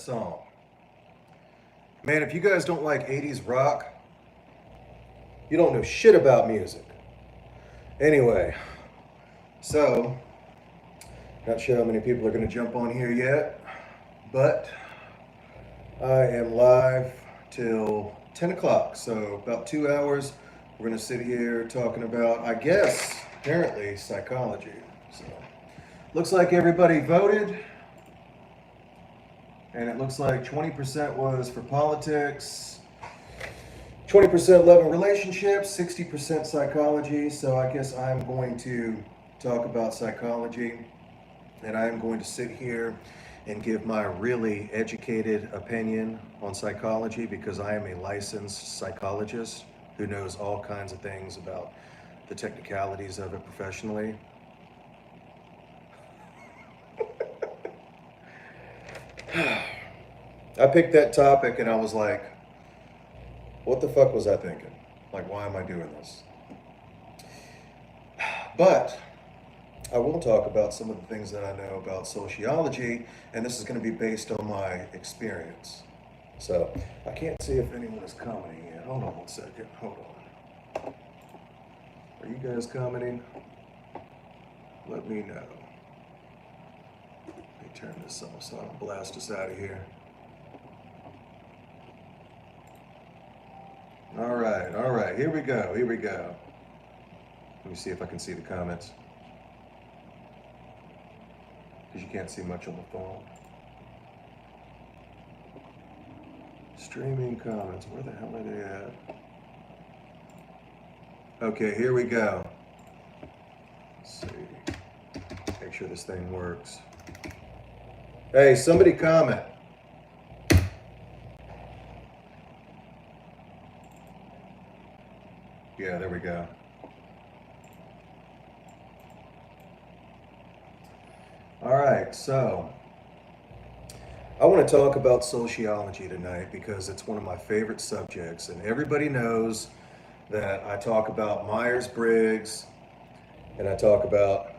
song. Man, if you guys don't like 80s rock, you don't know shit about music. Anyway, so, not sure how many people are going to jump on here yet, but I am live till 10 o'clock, so about 2 hours. We're going to sit here talking about, I guess, apparently, psychology. So, looks like everybody voted, and it looks like 20% was for politics, 20% love and relationships, 60% psychology. So I guess I'm going to talk about psychology, and I'm going to sit here and give my really educated opinion on psychology because I am a licensed psychologist who knows all kinds of things about the technicalities of it professionally. I picked that topic and I was like, what the fuck was I thinking? Like, why am I doing this? But I will talk about some of the things that I know about sociology, and this is going to be based on my experience. So I can't see if anyone is commenting yet. Hold on one second. Hold on. Are you guys commenting? Let me know. Let me turn this off so I don't blast us out of here. All right, here we go. Let me see if I can see the comments. Because you can't see much on the phone. Streaming comments, where the hell are they at? Okay, here we go. Let's see. Make sure this thing works. Hey, somebody comment. Yeah, there we go. All right, so I want to talk about sociology tonight because it's one of my favorite subjects, and everybody knows that I talk about Myers-Briggs, and I talk about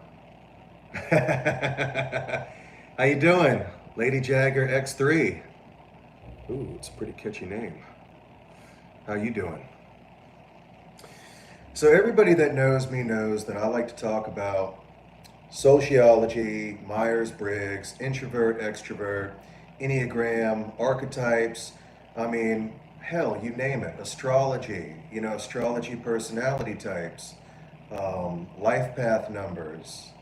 how you doing, Lady Jagger X3? Ooh, it's a pretty catchy name. How you doing? So everybody that knows me knows that I like to talk about sociology, Myers-Briggs, introvert, extrovert, Enneagram, archetypes. I mean, hell, you name it. Astrology, astrology personality types, life path numbers.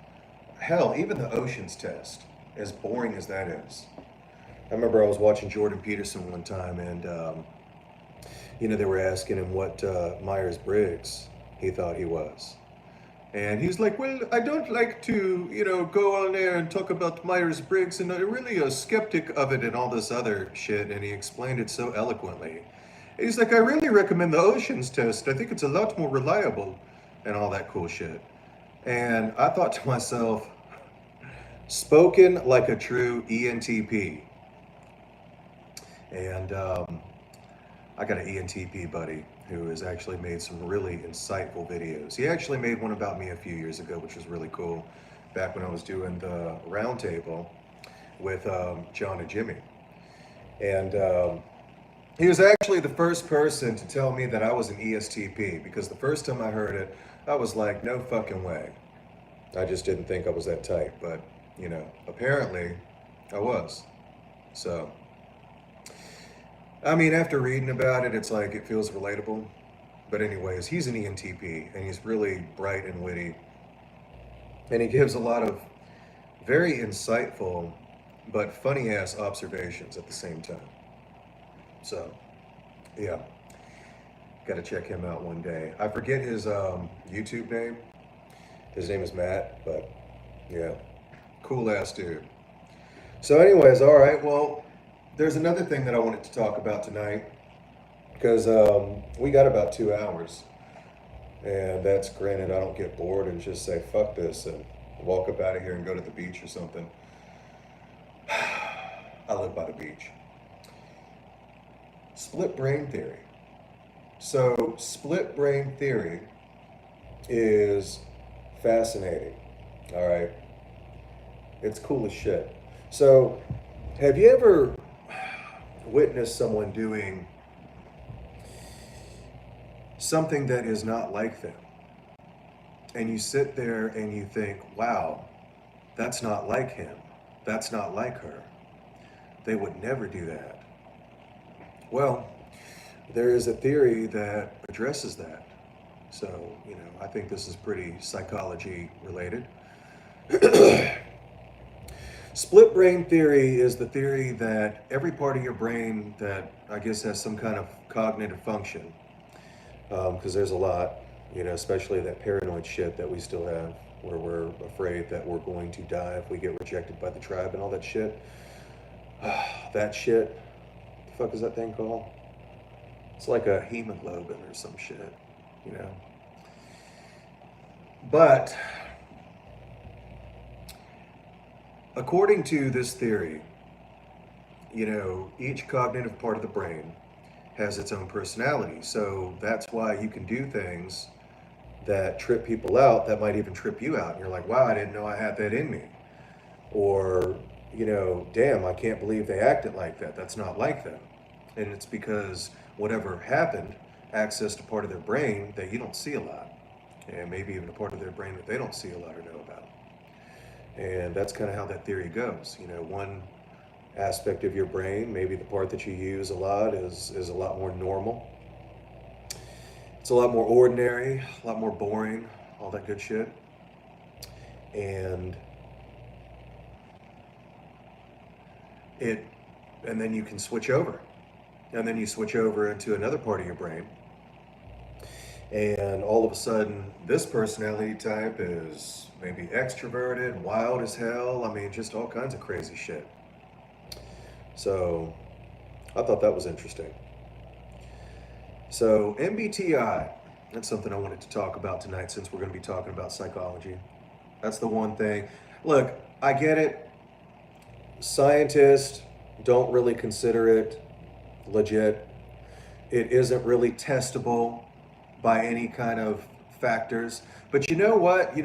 Hell, even the oceans test, as boring as that is. I remember I was watching Jordan Peterson one time, and they were asking him what Myers-Briggs he thought he was. And he's like, well, I don't like to, go on there and talk about Myers-Briggs, and I'm really a skeptic of it and all this other shit. And he explained it so eloquently. And he's like, I really recommend the oceans test. I think it's a lot more reliable and all that cool shit. And I thought to myself, spoken like a true ENTP. And I got an ENTP buddy who has actually made some really insightful videos. He actually made one about me a few years ago, which was really cool, back when I was doing the roundtable with John and Jimmy. And he was actually the first person to tell me that I was an ESTP, because the first time I heard it, I was like, no fucking way. I just didn't think I was that type, but, apparently I was. So, I mean, after reading about it, it's like it feels relatable. But anyways, he's an ENTP, and he's really bright and witty. And he gives a lot of very insightful but funny-ass observations at the same time. So, yeah. Got to check him out one day. I forget his YouTube name. His name is Matt, but yeah. Cool-ass dude. So anyways, all right, well, there's another thing that I wanted to talk about tonight, because we got about 2 hours, and that's granted I don't get bored and just say fuck this and walk up out of here and go to the beach or something. I live by the beach. Split brain theory. So split brain theory is fascinating, all right? It's cool as shit. So have you ever witness someone doing something that is not like them, and you sit there and you think, wow, that's not like him, that's not like her, they would never do that. Well, there is a theory that addresses that. So, I think this is pretty psychology related. Split brain theory is the theory that every part of your brain that I guess has some kind of cognitive function, because there's a lot, especially that paranoid shit that we still have, where we're afraid that we're going to die if we get rejected by the tribe and all that shit. That shit, the fuck is that thing called? It's like a hemoglobin or some shit, you know. But according to this theory, each cognitive part of the brain has its own personality. So that's why you can do things that trip people out that might even trip you out. And you're like, wow, I didn't know I had that in me. Or, damn, I can't believe they acted like that. That's not like them. And it's because whatever happened accessed a part of their brain that you don't see a lot. And maybe even a part of their brain that they don't see a lot or know about. And that's kind of how that theory goes. One aspect of your brain, maybe the part that you use a lot is a lot more normal. It's a lot more ordinary, a lot more boring, all that good shit. And then you can switch over. And then you switch over into another part of your brain. And all of a sudden, this personality type is maybe extroverted, wild as hell. I mean, just all kinds of crazy shit. So I thought that was interesting. So MBTI, that's something I wanted to talk about tonight since we're going to be talking about psychology. That's the one thing. Look, I get it. Scientists don't really consider it legit. It isn't really testable by any kind of factors. But you know what?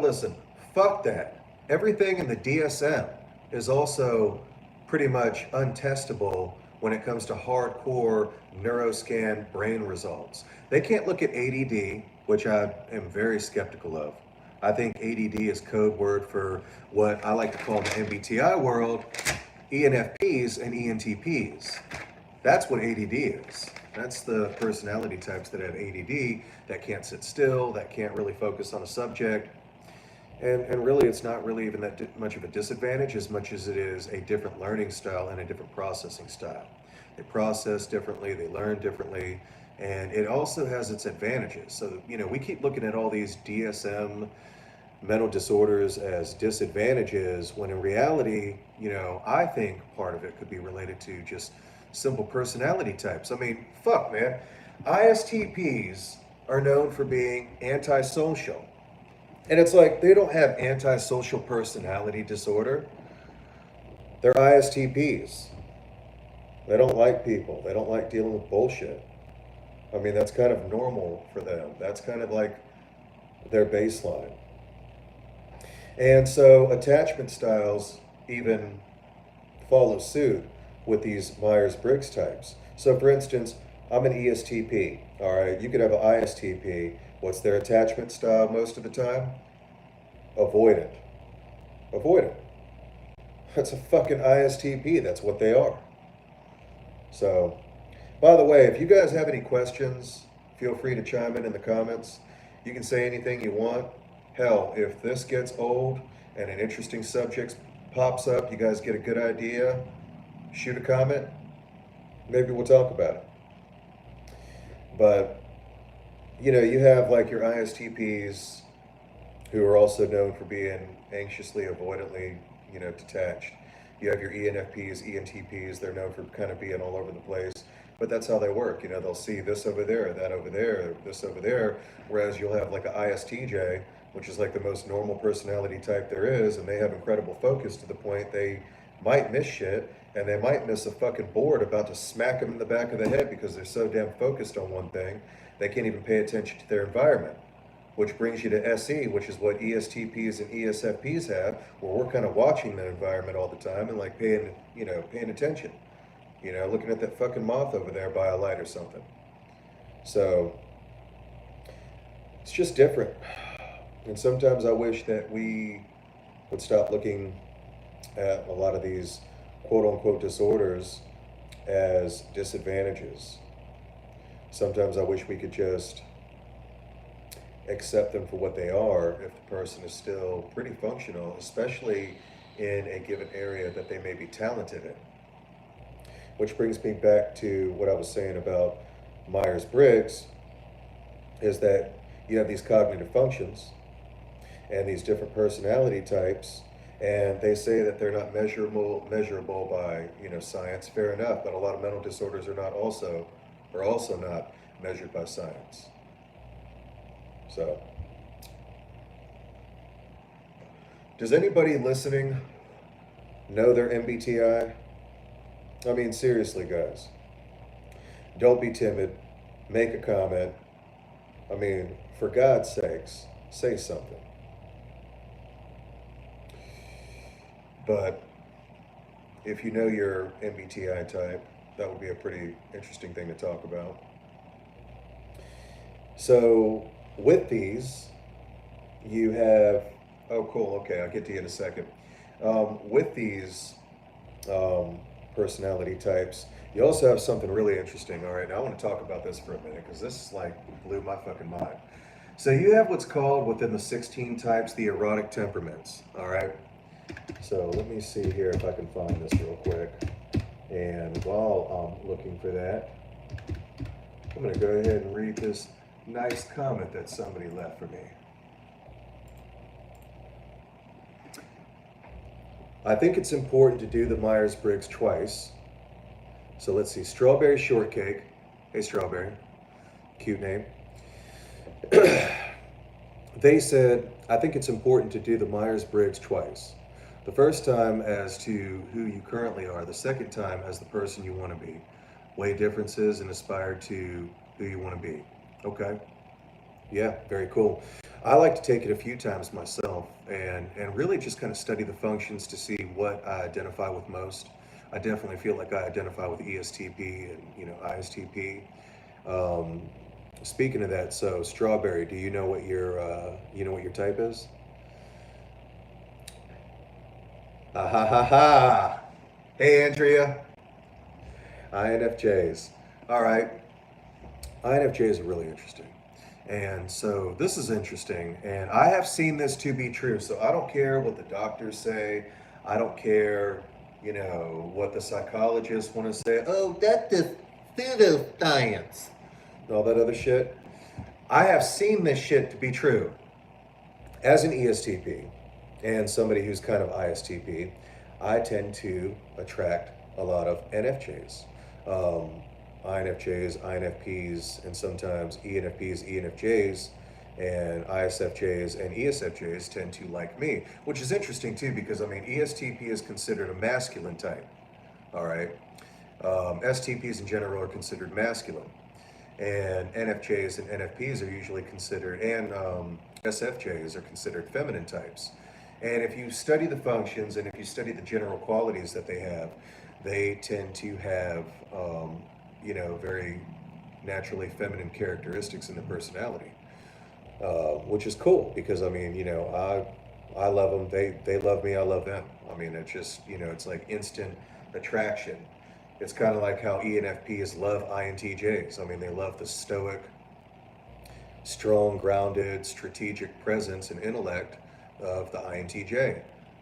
Listen, fuck that. Everything in the DSM is also pretty much untestable when it comes to hardcore neuroscan brain results. They can't look at ADD, which I am very skeptical of. I think ADD is code word for what I like to call in the MBTI world, ENFPs and ENTPs. That's what ADD is. That's the personality types that have ADD, that can't sit still, that can't really focus on a subject. And really, it's not really even that much of a disadvantage as much as it is a different learning style and a different processing style. They process differently, they learn differently, and it also has its advantages. So, we keep looking at all these DSM mental disorders as disadvantages, when in reality, I think part of it could be related to just simple personality types. I mean, fuck, man. ISTPs are known for being antisocial. And it's like, they don't have antisocial personality disorder. They're ISTPs. They don't like people. They don't like dealing with bullshit. I mean, that's kind of normal for them. That's kind of like their baseline. And so attachment styles even follow suit with these Myers-Briggs types. So for instance, I'm an ESTP, all right? You could have an ISTP. What's their attachment style most of the time? Avoidant. Avoidant. That's a fucking ISTP. That's what they are. So, by the way, if you guys have any questions, feel free to chime in the comments. You can say anything you want. Hell, if this gets old and an interesting subject pops up, you guys get a good idea, shoot a comment. Maybe we'll talk about it. But, you have like your ISTPs who are also known for being anxiously, avoidantly, detached. You have your ENFPs, ENTPs, they're known for kind of being all over the place. But that's how they work. They'll see this over there, that over there, this over there. Whereas you'll have like an ISTJ, which is like the most normal personality type there is, and they have incredible focus to the point they might miss shit, and they might miss a fucking board about to smack them in the back of the head because they're so damn focused on one thing, they can't even pay attention to their environment. Which brings you to SE, which is what ESTPs and ESFPs have, where we're kind of watching the environment all the time and like paying attention. You know, looking at that fucking moth over there by a light or something. So it's just different. And sometimes I wish that we would stop looking at a lot of these quote unquote disorders as disadvantages. Sometimes I wish we could just accept them for what they are if the person is still pretty functional, especially in a given area that they may be talented in. Which brings me back to what I was saying about Myers Briggs is that you have these cognitive functions and these different personality types, and they say that they're not measurable by science. Fair enough, but a lot of mental disorders are also not measured by science. So, does anybody listening know their MBTI? I mean, seriously, guys, don't be timid. Make a comment. I mean, for God's sakes, say something. But if you know your MBTI type, that would be a pretty interesting thing to talk about. So, with these, you have. Oh, cool. Okay, I'll get to you in a second. With these personality types, you also have something really interesting. All right, now I want to talk about this for a minute because this like blew my fucking mind. So, you have what's called within the 16 types the erotic temperaments. All right. So let me see here if I can find this real quick. And while I'm looking for that, I'm going to go ahead and read this nice comment that somebody left for me. I think it's important to do the Myers-Briggs twice. So let's see. Strawberry Shortcake. Hey, Strawberry. Cute name. They said, I think it's important to do the Myers-Briggs twice. The first time as to who you currently are, the second time as the person you want to be. Weigh differences and aspire to who you want to be. Okay. Yeah, very cool. I like to take it a few times myself and really just kind of study the functions to see what I identify with most. I definitely feel like I identify with ESTP and ISTP. Um, Speaking of that, so Strawberry, do you know what your type is? Ah ha ha ha. Hey Andrea. INFJs. All right. INFJs are really interesting. And so this is interesting. And I have seen this to be true. So I don't care what the doctors say. I don't care, what the psychologists want to say. Oh, that's just pseudoscience. And all that other shit. I have seen this shit to be true. As an ESTP and somebody who's kind of ISTP, I tend to attract a lot of NFJs. INFJs, INFPs, and sometimes ENFPs, ENFJs, and ISFJs and ESFJs tend to like me, which is interesting too because ESTP is considered a masculine type. All right. STPs in general are considered masculine, and NFJs and NFPs are usually considered, and SFJs are considered feminine types. And if you study the functions and if you study the general qualities that they tend to have, very naturally feminine characteristics in their personality, which is cool because I love them, they love me, I love them. It's just it's like instant attraction. It's kind of like how ENFPs love INTJs. They love the stoic, strong, grounded, strategic presence and intellect of the INTJ.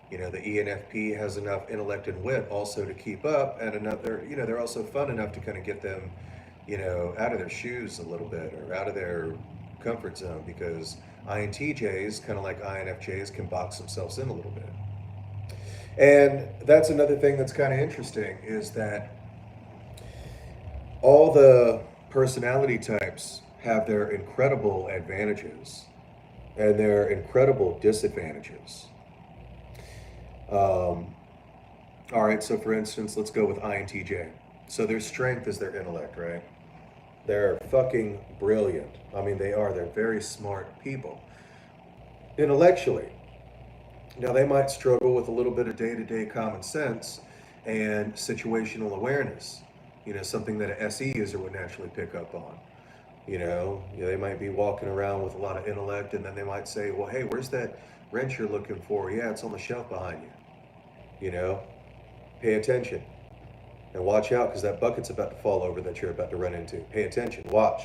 The ENFP has enough intellect and wit also to keep up, and another, they're also fun enough to kind of get them, out of their shoes a little bit or out of their comfort zone because INTJs, kind of like INFJs, can box themselves in a little bit. And that's another thing that's kind of interesting is that all the personality types have their incredible advantages and their incredible disadvantages. All right, so for instance, let's go with INTJ. So their strength is their intellect, right? They're fucking brilliant. They are. They're very smart people. Intellectually. Now, they might struggle with a little bit of day to day common sense and situational awareness. something that an SE user would naturally pick up on. They might be walking around with a lot of intellect, and then they might say, well, hey, where's that wrench you're looking for? Yeah, it's on the shelf behind you. You know, pay attention and watch out, because that bucket's about to fall over that you're about to run into. Pay attention, watch.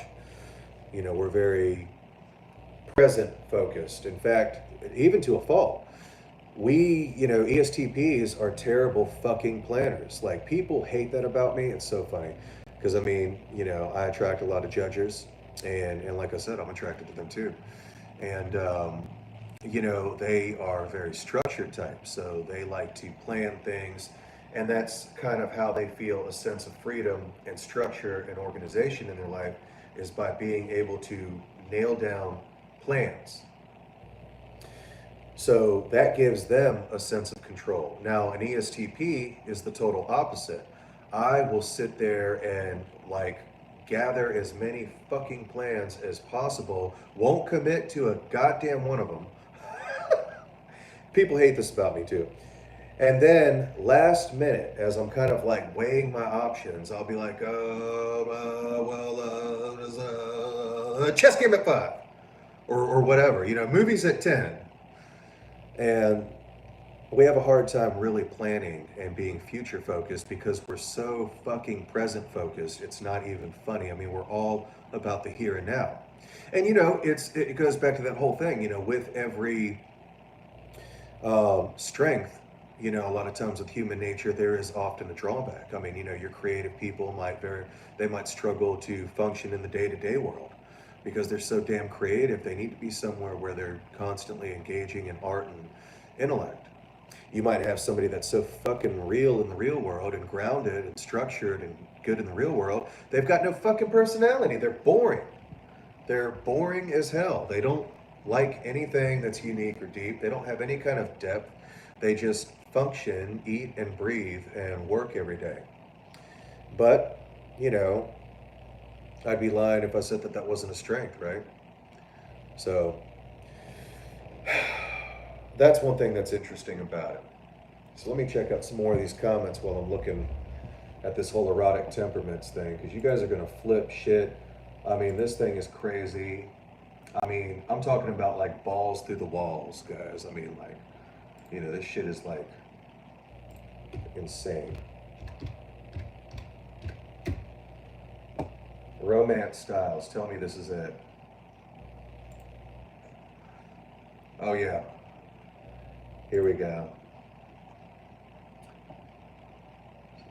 We're very present focused. In fact, even to a fault. ESTPs are terrible fucking planners. Like, people hate that about me. It's so funny. Because, I attract a lot of judges. And like I said, I'm attracted to them too. And, they are very structured types. So they like to plan things. And that's kind of how they feel a sense of freedom and structure and organization in their life, is by being able to nail down plans. So that gives them a sense of control. Now, an ESTP is the total opposite. I will sit there and gather as many fucking plans as possible, won't commit to a goddamn one of them. People hate this about me too. And then last minute, as I'm kind of weighing my options, I'll be like, chess game at 5, or whatever, movies at 10. And we have a hard time really planning and being future focused, because we're so fucking present focused. It's not even funny. We're all about the here and now. And it goes back to that whole thing, with every strength, a lot of times with human nature, there is often a drawback. Your creative people might struggle to function in the day-to-day world, because they're so damn creative. They need to be somewhere where they're constantly engaging in art and intellect. You might have somebody that's so fucking real in the real world, and grounded and structured and good in the real world, they've got no fucking personality. They're boring. They're boring as hell. They don't like anything that's unique or deep. They don't have any kind of depth. They just function, eat and breathe, and work every day. But, I'd be lying if I said that wasn't a strength, right? So that's one thing that's interesting about it. So let me check out some more of these comments while I'm looking at this whole erotic temperaments thing, because you guys are going to flip shit. This thing is crazy. I'm talking about balls through the walls, guys. This shit is insane. Romance styles. Tell me this is it. Oh yeah. Here we go.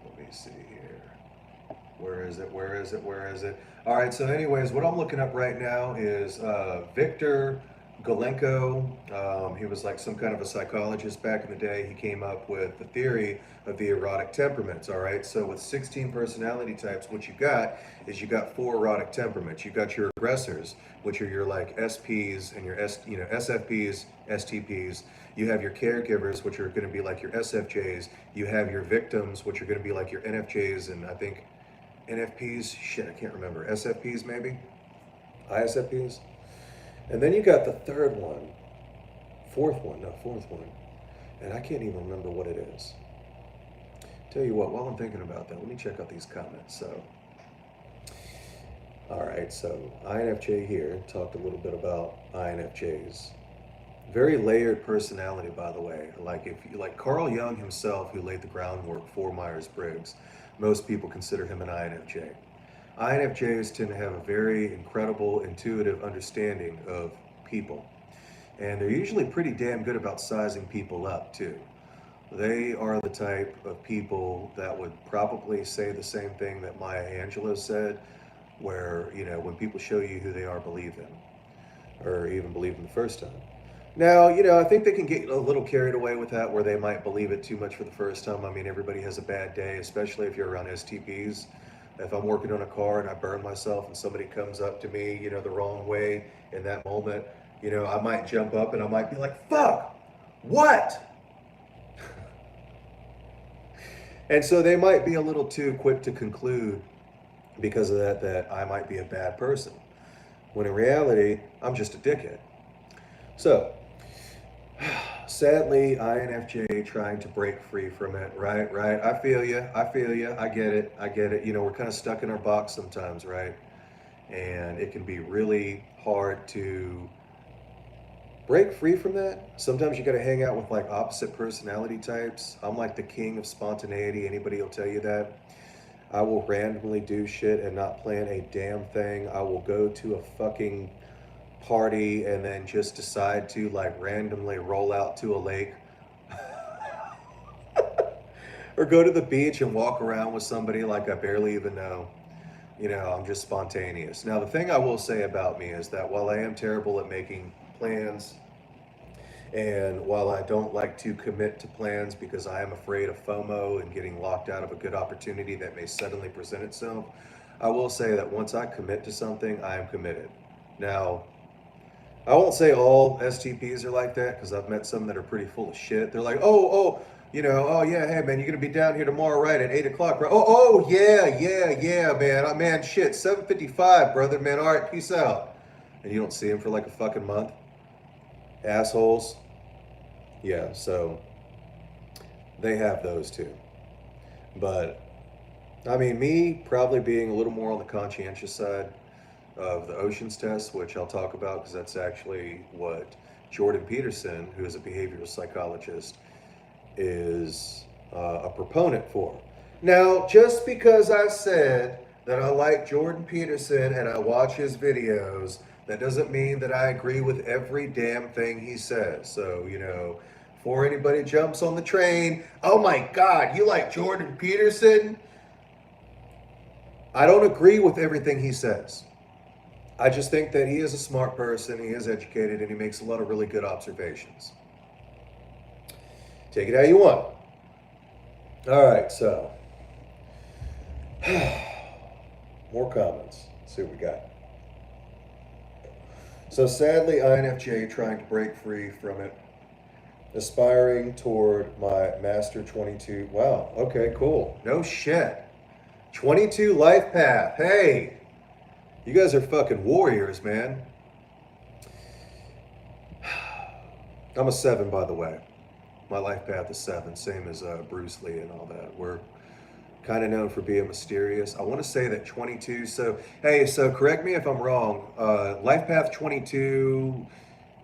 Let me see here. Where is it? All right, so anyways, what I'm looking up right now is Victor Galenko. He was some kind of a psychologist back in the day. He came up with the theory of the erotic temperaments. All right, so with 16 personality types, what you got is 4 erotic temperaments. You got your aggressors, which are your SPs and your SFPs, STPs. You have your caregivers, which are going to be your SFJs. You have your victims, which are going to be your NFJs, and I think NFPs. Shit, I can't remember. SFPs maybe, ISFPs. And then you got the fourth one, and I can't even remember what it is. Tell you what, while I'm thinking about that, let me check out these comments. So, all right, so INFJ here talked a little bit about INFJs. Very layered personality, by the way. If Carl Jung himself, who laid the groundwork for Myers-Briggs, most people consider him an INFJ. INFJs tend to have a very incredible, intuitive understanding of people. And they're usually pretty damn good about sizing people up, too. They are the type of people that would probably say the same thing that Maya Angelou said, where, when people show you who they are, believe them. Or even believe them the first time. Now, I think they can get a little carried away with that, where they might believe it too much for the first time. Everybody has a bad day, especially if you're around STPs. If I'm working on a car and I burn myself and somebody comes up to me, the wrong way in that moment, I might jump up and I might be like, fuck, what? And so they might be a little too quick to conclude because of that I might be a bad person, when in reality, I'm just a dickhead. So Sadly, INFJ trying to break free from it. Right, right. I feel you. I feel you. I get it. I get it. You know, we're kind of stuck in our box sometimes, right? And it can be really hard to break free from that. Sometimes you got to hang out with like opposite personality types. I'm like the king of spontaneity. Anybody will tell you that. I will randomly do shit and not plan a damn thing. I will go to a fucking party and then just decide to like randomly roll out to a lake or go to the beach and walk around with somebody like I barely even know. You know, I'm just spontaneous. Now, the thing I will say about me is that while I am terrible at making plans, and while I don't like to commit to plans because I am afraid of FOMO and getting locked out of a good opportunity that may suddenly present itself, I will say that once I commit to something, I am committed. Now, I won't say all STPs are like that because I've met some that are pretty full of shit. They're like, oh yeah, hey man, you're gonna be down here tomorrow, right, at 8 o'clock, right? Oh yeah, man. Man, shit, 7:55, brother, man. All right, peace out. And you don't see them for like a fucking month, assholes. Yeah, so they have those too. But I mean, me probably being a little more on the conscientious side of the oceans test, which I'll talk about because that's actually what Jordan Peterson, who is a behavioral psychologist, is a proponent for. Now, just because I said that I like Jordan Peterson and I watch his videos, that doesn't mean that I agree with every damn thing he says. So, you know, before anybody jumps on the train, oh my God, you like Jordan Peterson? I don't agree with everything he says. I just think that he is a smart person, he is educated, and he makes a lot of really good observations. Take it how you want. All right, so more comments. Let's see what we got. So sadly, INFJ trying to break free from it, aspiring toward my Master 22. Wow, okay, cool. No shit. 22 life path. Hey, you guys are fucking warriors, man. I'm a 7, by the way. My life path is 7, same as Bruce Lee and all that. We're kind of known for being mysterious. I want to say that 22. So, hey, so correct me if I'm wrong. Life path 22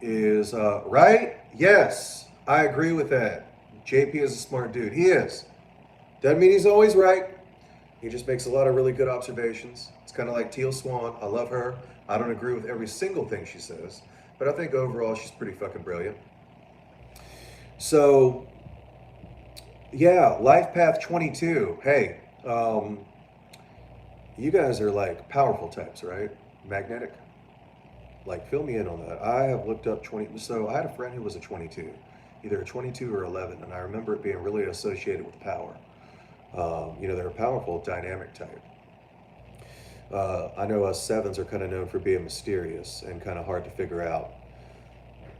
is right? Yes, I agree with that. JP is a smart dude. He is. Doesn't mean he's always right. He just makes a lot of really good observations. It's kind of like Teal Swan. I love her. I don't agree with every single thing she says, but I think overall she's pretty fucking brilliant. So, yeah, Life Path 22. Hey, you guys are like powerful types, right? Magnetic. Like, fill me in on that. I have looked up 20. So, I had a friend who was a 22, either a 22 or 11, and I remember it being really associated with power. You know, they're a powerful, dynamic type. I know us 7s are kind of known for being mysterious and kind of hard to figure out.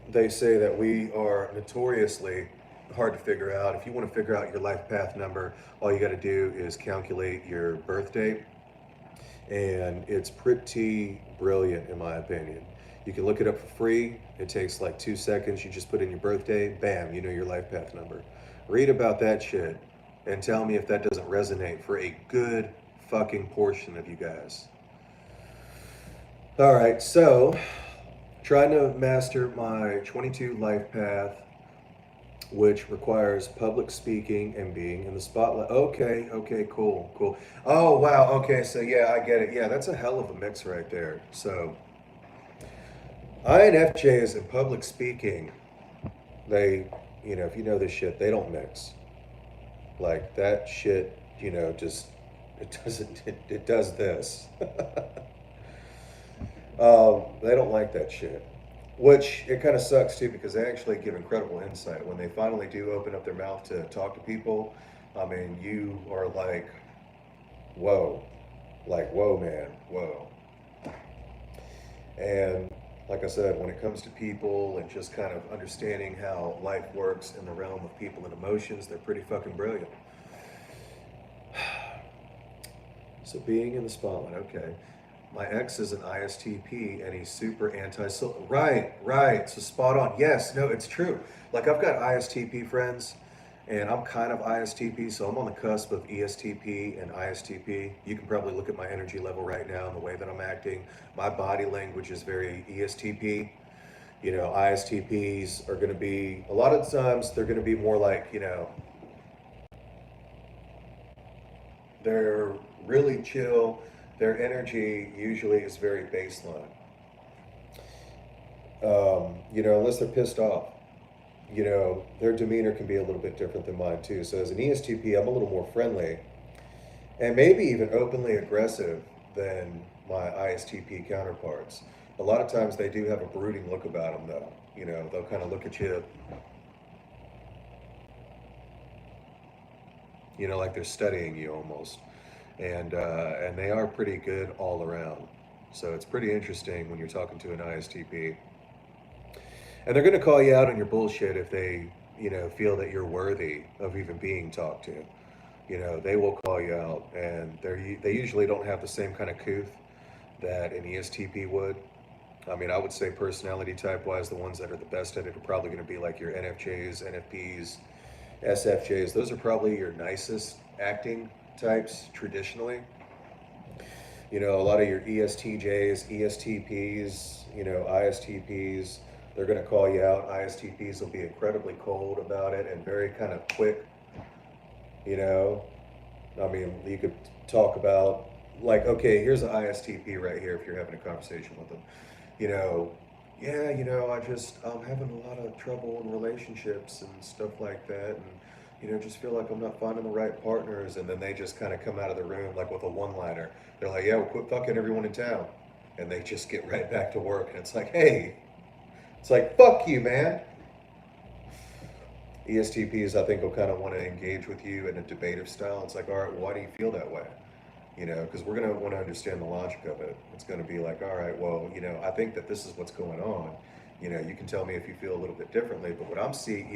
They say that we are notoriously hard to figure out. If you want to figure out your life path number, all you got to do is calculate your birth date. And it's pretty brilliant, in my opinion. You can look it up for free. It takes like 2 seconds. You just put in your birthday, bam, you know your life path number. Read about that shit and tell me if that doesn't resonate for a good fucking portion of you guys. All right, so trying to master my 22 life path, which requires public speaking and being in the spotlight. Okay, cool. Oh, wow, okay, so yeah, I get it. Yeah, that's a hell of a mix right there. So, INFJs in public speaking, they, you know, if you know this shit, they don't mix. Like, that shit, you know, just, it does this. They don't like that shit. Which it kind of sucks too because they actually give incredible insight. When they finally do open up their mouth to talk to people, I mean, you are like, whoa, man, whoa. And like I said, when it comes to people and just kind of understanding how life works in the realm of people and emotions, they're pretty fucking brilliant. So being in the spotlight, okay. My ex is an ISTP and he's super anti-social. Right, right. So spot on. Yes, no, it's true. Like I've got ISTP friends and I'm kind of ISTP, so I'm on the cusp of ESTP and ISTP. You can probably look at my energy level right now and the way that I'm acting. My body language is very ESTP. You know, ISTPs are going to be, a lot of times, they're going to be more like, you know, they're really chill. Their energy usually is very baseline. You know, unless they're pissed off, you know, their demeanor can be a little bit different than mine too. So as an ESTP, I'm a little more friendly and maybe even openly aggressive than my ISTP counterparts. A lot of times they do have a brooding look about them though. You know, they'll kind of look at you know, like they're studying you almost. And they are pretty good all around. So it's pretty interesting when you're talking to an ISTP. And they're going to call you out on your bullshit if they, you know, feel that you're worthy of even being talked to. You know, they will call you out, and they usually don't have the same kind of couth that an ESTP would. I mean, I would say personality type wise, the ones that are the best at it are probably going to be like your NFJs, NFPs, SFJs. Those are probably your nicest acting types traditionally. You know, a lot of your ESTJs, ESTPs, you know, ISTPs, they're going to call you out. ISTPs will be incredibly cold about it and very kind of quick, you know. I mean, you could talk about, like, okay, here's an ISTP right here if you're having a conversation with them. You know, yeah, you know, I'm having a lot of trouble in relationships and stuff like that. And, you know, just feel like I'm not finding the right partners. And then they just kind of come out of the room like with a one-liner. They're like, yeah, well, quit fucking everyone in town. And they just get right back to work. And it's like, hey, it's like, fuck you, man. ESTPs, I think, will kind of want to engage with you in a debative style. It's like, all right, why do you feel that way? You know, because we're going to want to understand the logic of it. It's going to be like, all right, well, you know, I think that this is what's going on. You know, you can tell me if you feel a little bit differently, but what I'm seeing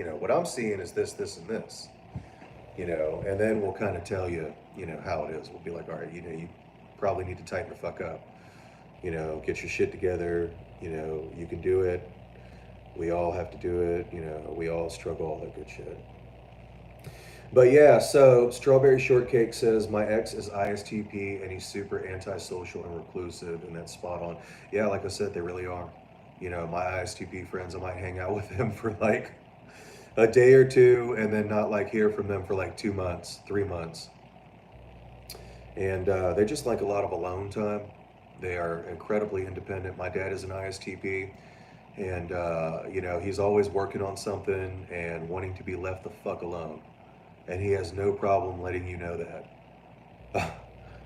is this, this, and this. You know, and then we'll kind of tell you, you know, how it is. We'll be like, all right, you know, you probably need to tighten the fuck up. You know, get your shit together. You know, you can do it. We all have to do it. You know, we all struggle, all that good shit. But yeah, so Strawberry Shortcake says, my ex is ISTP and he's super antisocial and reclusive, and that's spot on. Yeah, like I said, they really are. You know, my ISTP friends, I might hang out with them for like a day or two and then not like hear from them for like 2 months, 3 months. And they just like a lot of alone time. They are incredibly independent. My dad is an ISTP, and you know, he's always working on something and wanting to be left the fuck alone. And he has no problem letting you know that.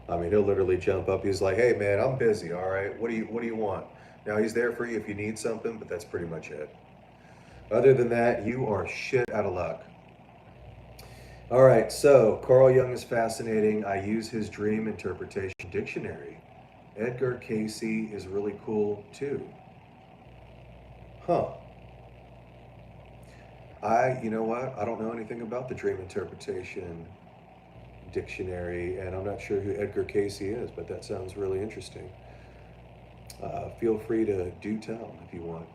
I mean, he'll literally jump up. He's like, "Hey, man, I'm busy. All right, what do you want?" Now he's there for you if you need something, but that's pretty much it. Other than that, you are shit out of luck. All right, so Carl Jung is fascinating. I use his dream interpretation dictionary. Edgar Casey is really cool too. Huh. You know what? I don't know anything about the dream interpretation dictionary, and I'm not sure who Edgar Casey is, but that sounds really interesting. Feel free to do tell if you want.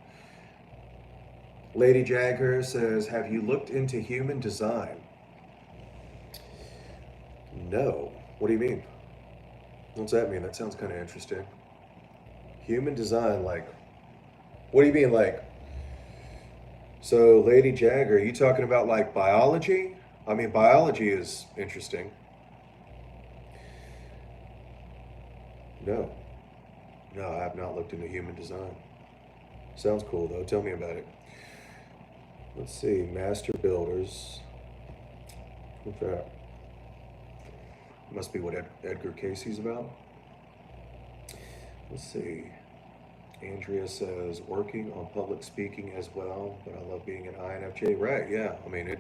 Lady Jagger says, have you looked into human design? No. What do you mean? What's that mean? That sounds kind of interesting. Human design, like, what do you mean, like? So, Lady Jagger, are you talking about like biology? I mean, biology is interesting. No. No, I have not looked into human design. Sounds cool, though. Tell me about it. Let's see. Master Builders. What's that? Must be what Edgar Casey's about. Let's see. Andrea says, working on public speaking as well, but I love being an INFJ. Right, yeah. I mean,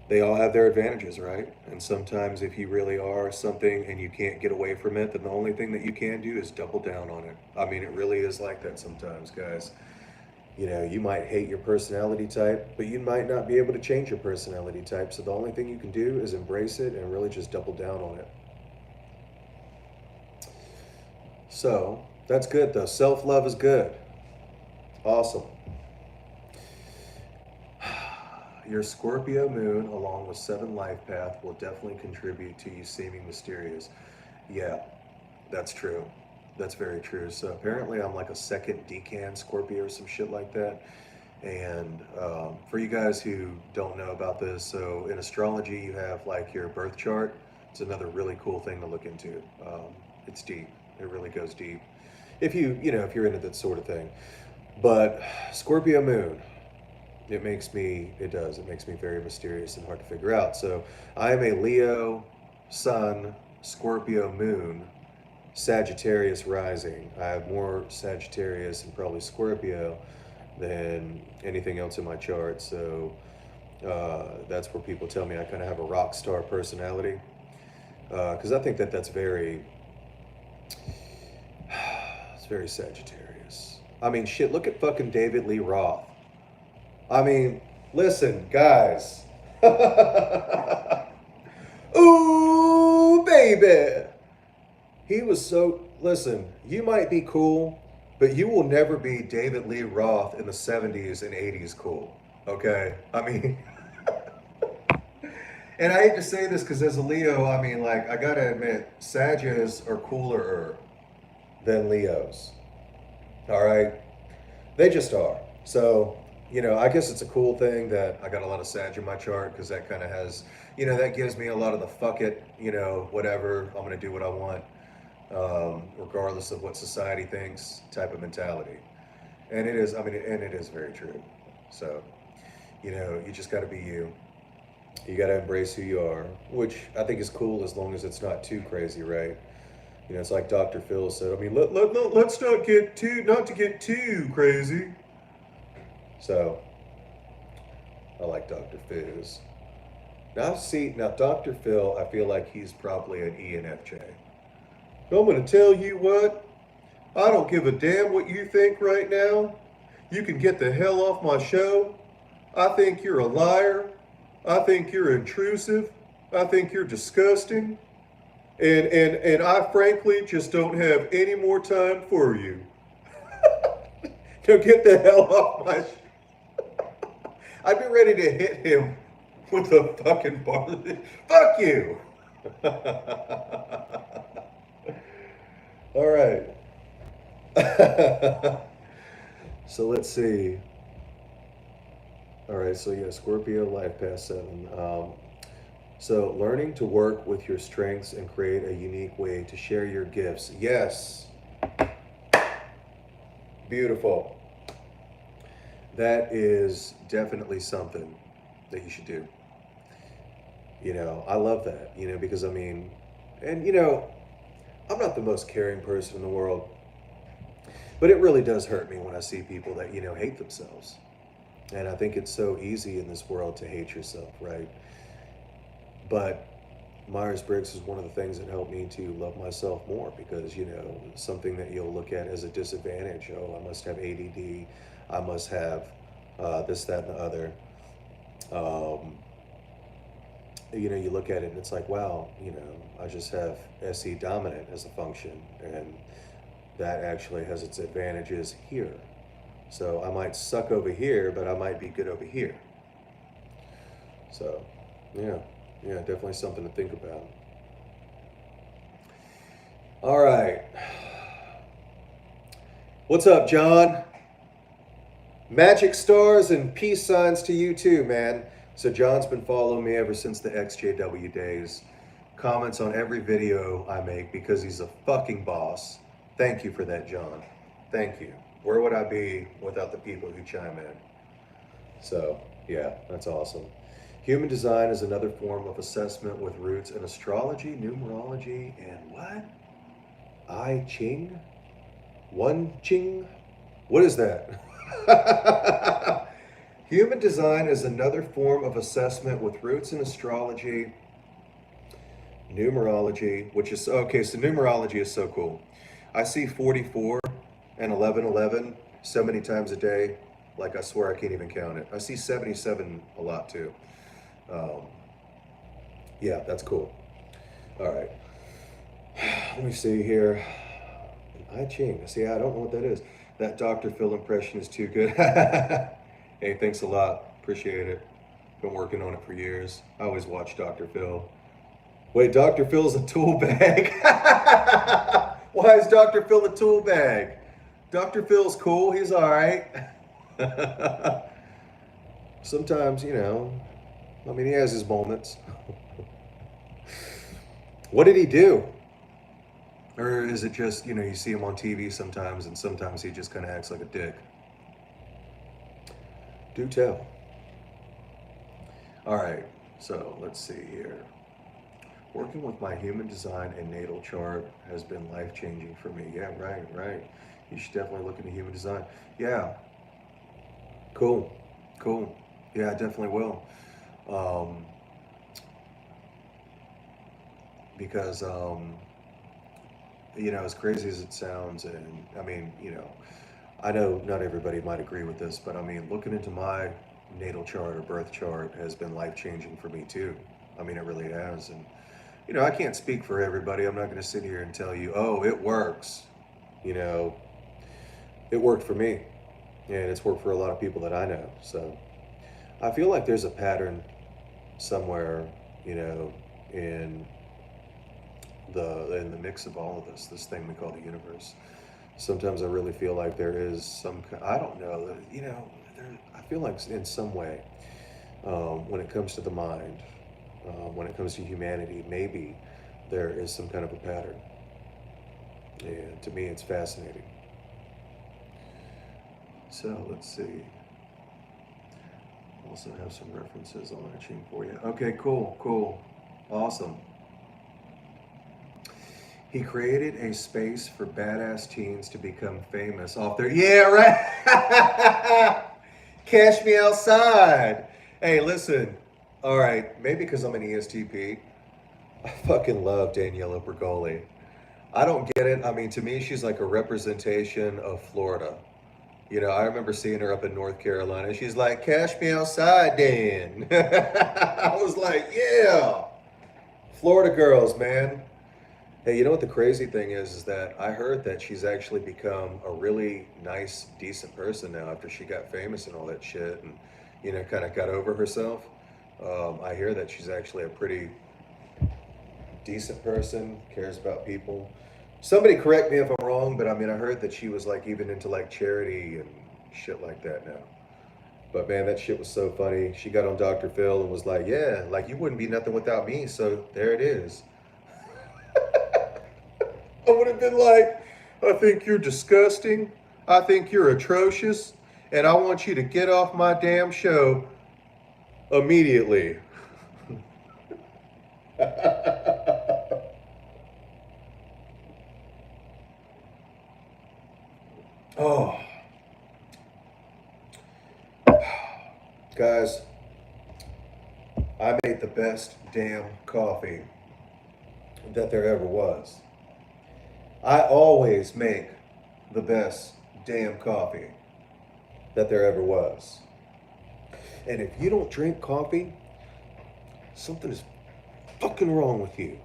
they all have their advantages, right? And sometimes if you really are something and you can't get away from it, then the only thing that you can do is double down on it. I mean, it really is like that sometimes, guys. You know, you might hate your personality type, but you might not be able to change your personality type. So the only thing you can do is embrace it and really just double down on it. So that's good though. Self-love is good. Awesome. Your Scorpio moon, along with 7 life path, will definitely contribute to you seeming mysterious. Yeah, that's true. That's very true. So apparently, I'm like a second decan Scorpio or some shit like that. And for you guys who don't know about this, so in astrology, you have like your birth chart. It's another really cool thing to look into. It's deep. It really goes deep. If if you're into that sort of thing. But Scorpio moon, it makes me very mysterious and hard to figure out. So I am a Leo sun, Scorpio moon, Sagittarius rising. I have more Sagittarius and probably Scorpio than anything else in my chart. So that's where people tell me I kind of have a rock star personality. Because I think that that's it's very Sagittarius. I mean, shit, look at fucking David Lee Roth. I mean, listen, guys. Ooh, baby. He was so, listen, you might be cool, but you will never be David Lee Roth in the 70s and 80s cool. Okay? I mean, and I hate to say this because as a Leo, I mean, like, I gotta admit, Sages are cooler than Leos. All right? They just are. So, I guess it's a cool thing that I got a lot of Sag in my chart because that kind of has, that gives me a lot of the fuck it, whatever, I'm going to do what I want, regardless of what society thinks type of mentality. And it is, I mean, and it is very true. So, you just got to be you. You got to embrace who you are, which I think is cool as long as it's not too crazy, right? It's like Dr. Phil said, I mean, let's not get too crazy. So, I like Dr. Fizz. Now Dr. Phil, I feel like he's probably an ENFJ. I'm going to tell you what, I don't give a damn what you think right now. You can get the hell off my show. I think you're a liar. I think you're intrusive. I think you're disgusting. And I frankly just don't have any more time for you. Now get the hell off my show. I'd be ready to hit him with a fucking bar. Fuck you! All right. So let's see. All right, so yeah, Scorpio, life past 7. So learning to work with your strengths and create a unique way to share your gifts. Yes. Beautiful. That is definitely something that you should do. I love that, because I mean, and I'm not the most caring person in the world, but it really does hurt me when I see people that, hate themselves. And I think it's so easy in this world to hate yourself, right? But Myers-Briggs is one of the things that helped me to love myself more because, something that you'll look at as a disadvantage. Oh, I must have ADD. I must have this, that, and the other. You look at it and it's like, wow, I just have SE dominant as a function. And that actually has its advantages here. So I might suck over here, but I might be good over here. So, yeah, definitely something to think about. All right. What's up, John? Magic stars and peace signs to you too, man. So John's been following me ever since the XJW days. Comments on every video I make because he's a fucking boss. Thank you for that, John. Thank you. Where would I be without the people who chime in? So, yeah, that's awesome. Human design is another form of assessment with roots in astrology, numerology, and what? I Ching? One Ching? What is that? Human design is another form of assessment with roots in astrology, numerology, which is, okay, so numerology is so cool. I see 44 and 1111 so many times a day, like I swear I can't even count it. I see 77 a lot too. Yeah, that's cool. All right, let me see here. I Ching. See, I don't know what that is. That Dr. Phil impression is too good. Hey, thanks a lot. Appreciate it. Been working on it for years. I always watch Dr. Phil. Wait, Dr. Phil's a tool bag. Why is Dr. Phil a tool bag? Dr. Phil's cool. He's all right. Sometimes, I mean, he has his moments. What did he do? Or is it just, you see him on TV sometimes and sometimes he just kind of acts like a dick? Do tell. All right, so let's see here. Working with my human design and natal chart has been life-changing for me. Yeah, right. You should definitely look into human design. Yeah. Cool. Yeah, I definitely will. Because, as crazy as it sounds, and I mean, I know not everybody might agree with this, but I mean, looking into my natal chart or birth chart has been life-changing for me too. I mean, it really has. And, I can't speak for everybody. I'm not going to sit here and tell you, oh, it works. It worked for me, and it's worked for a lot of people that I know. So I feel like there's a pattern somewhere, in the mix of all of this thing we call the universe. Sometimes I really feel like there is I don't know, I feel like in some way, when it comes to the mind, when it comes to humanity, maybe there is some kind of a pattern. And to me, it's fascinating. So let's see. Also have some references on etching for you. Okay, cool. Awesome. He created a space for badass teens to become famous off their... Yeah, right? Cash me outside. Hey, listen. All right, maybe because I'm an ESTP, I fucking love Daniela Bergoli. I don't get it. I mean, to me, she's like a representation of Florida. I remember seeing her up in North Carolina. She's like, cash me outside, Dan. I was like, yeah. Florida girls, man. Hey, you know what the crazy thing is that I heard that she's actually become a really nice, decent person now after she got famous and all that shit and, kind of got over herself. I hear that she's actually a pretty decent person, cares about people. Somebody correct me if I'm wrong, but I mean, I heard that she was like even into like charity and shit like that now. But man, that shit was so funny. She got on Dr. Phil and was like, yeah, like you wouldn't be nothing without me. So there it is. I would have been like, I think you're disgusting. I think you're atrocious. And I want you to get off my damn show immediately. Oh. Guys, I made the best damn coffee that there ever was. I always make the best damn coffee that there ever was. And if you don't drink coffee, something is fucking wrong with you.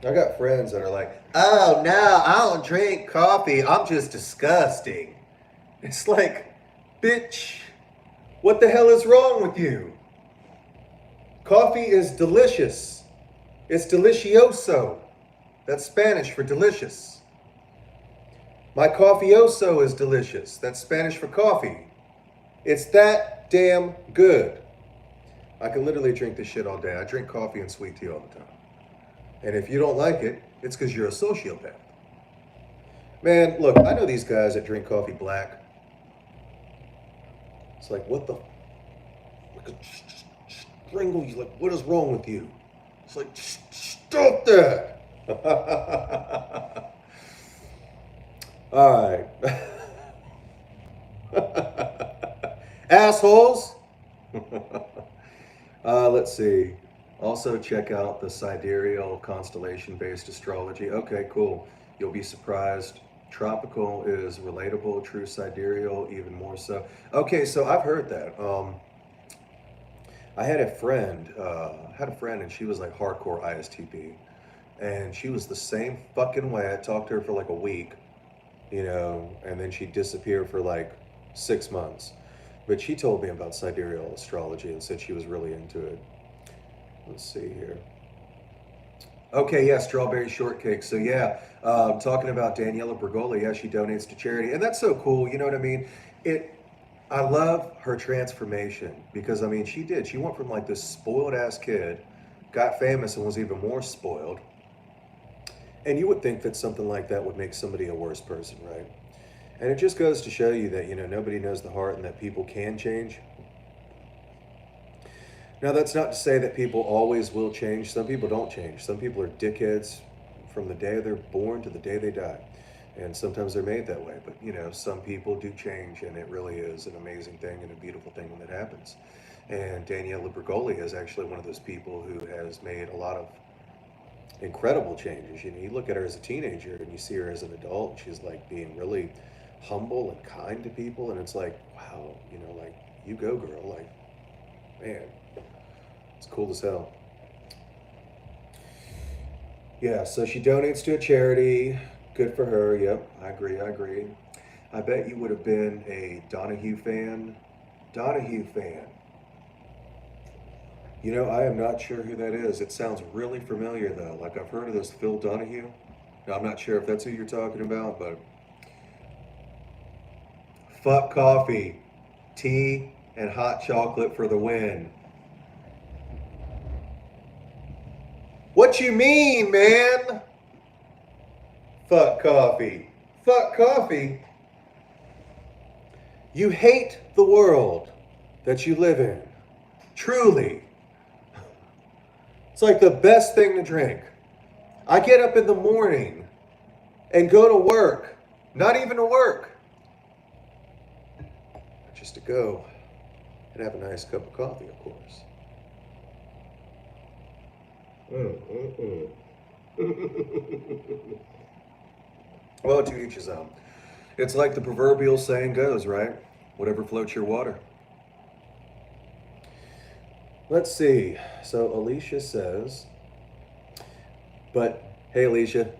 I got friends that are like, oh no, I don't drink coffee. I'm just disgusting. It's like, bitch, what the hell is wrong with you? Coffee is delicious. It's delicioso. That's Spanish for delicious. My coffeeoso is delicious. That's Spanish for coffee. It's that damn good. I can literally drink this shit all day. I drink coffee and sweet tea all the time. And if you don't like it, it's because you're a sociopath. Man, look, I know these guys that drink coffee black. It's like, what the? Like, strangle you. Like, what is wrong with you? It's like, stop that. All right. Assholes. Let's see. Also check out the sidereal constellation-based astrology. Okay, cool. You'll be surprised. Tropical is relatable, true sidereal, even more so. Okay, so I've heard that. I had a friend, and she was like hardcore ISTP. And she was the same fucking way. I talked to her for like a week. and then she'd disappear for like 6 months. But she told me about sidereal astrology and said she was really into it. Let's see here. Okay, yeah, strawberry shortcake. So yeah, talking about Daniela Bergoli, yeah, she donates to charity, and that's so cool. You know what I mean? It. I love her transformation because I mean, she did. She went from like this spoiled ass kid, got famous, and was even more spoiled. And you would think that something like that would make somebody a worse person, right? And it just goes to show you that nobody knows the heart and that people can change. Now, that's not to say that people always will change. Some people don't change. Some people are dickheads from the day they're born to the day they die. And sometimes they're made that way. But, some people do change, and it really is an amazing thing and a beautiful thing when that happens. And Daniela Bergoli is actually one of those people who has made a lot of incredible changes. You look at her as a teenager and you see her as an adult, and she's like being really humble and kind to people. And it's like, wow, like, you go, girl. Like, man. It's cool as hell. Yeah, so she donates to a charity. Good for her. Yep, I agree. I bet you would have been a Donahue fan. Donahue fan. I am not sure who that is. It sounds really familiar, though. Like, I've heard of this Phil Donahue. Now, I'm not sure if that's who you're talking about, but fuck coffee, tea, and hot chocolate for the win. What you mean, man? Fuck coffee. Fuck coffee? You hate the world that you live in. Truly. It's like the best thing to drink. I get up in the morning and go to work. Not even to work. Just to go and have a nice cup of coffee, of course. Well, to each his own. It's like the proverbial saying goes, right? Whatever floats your water. Let's see. So Alicia says, hey Alicia,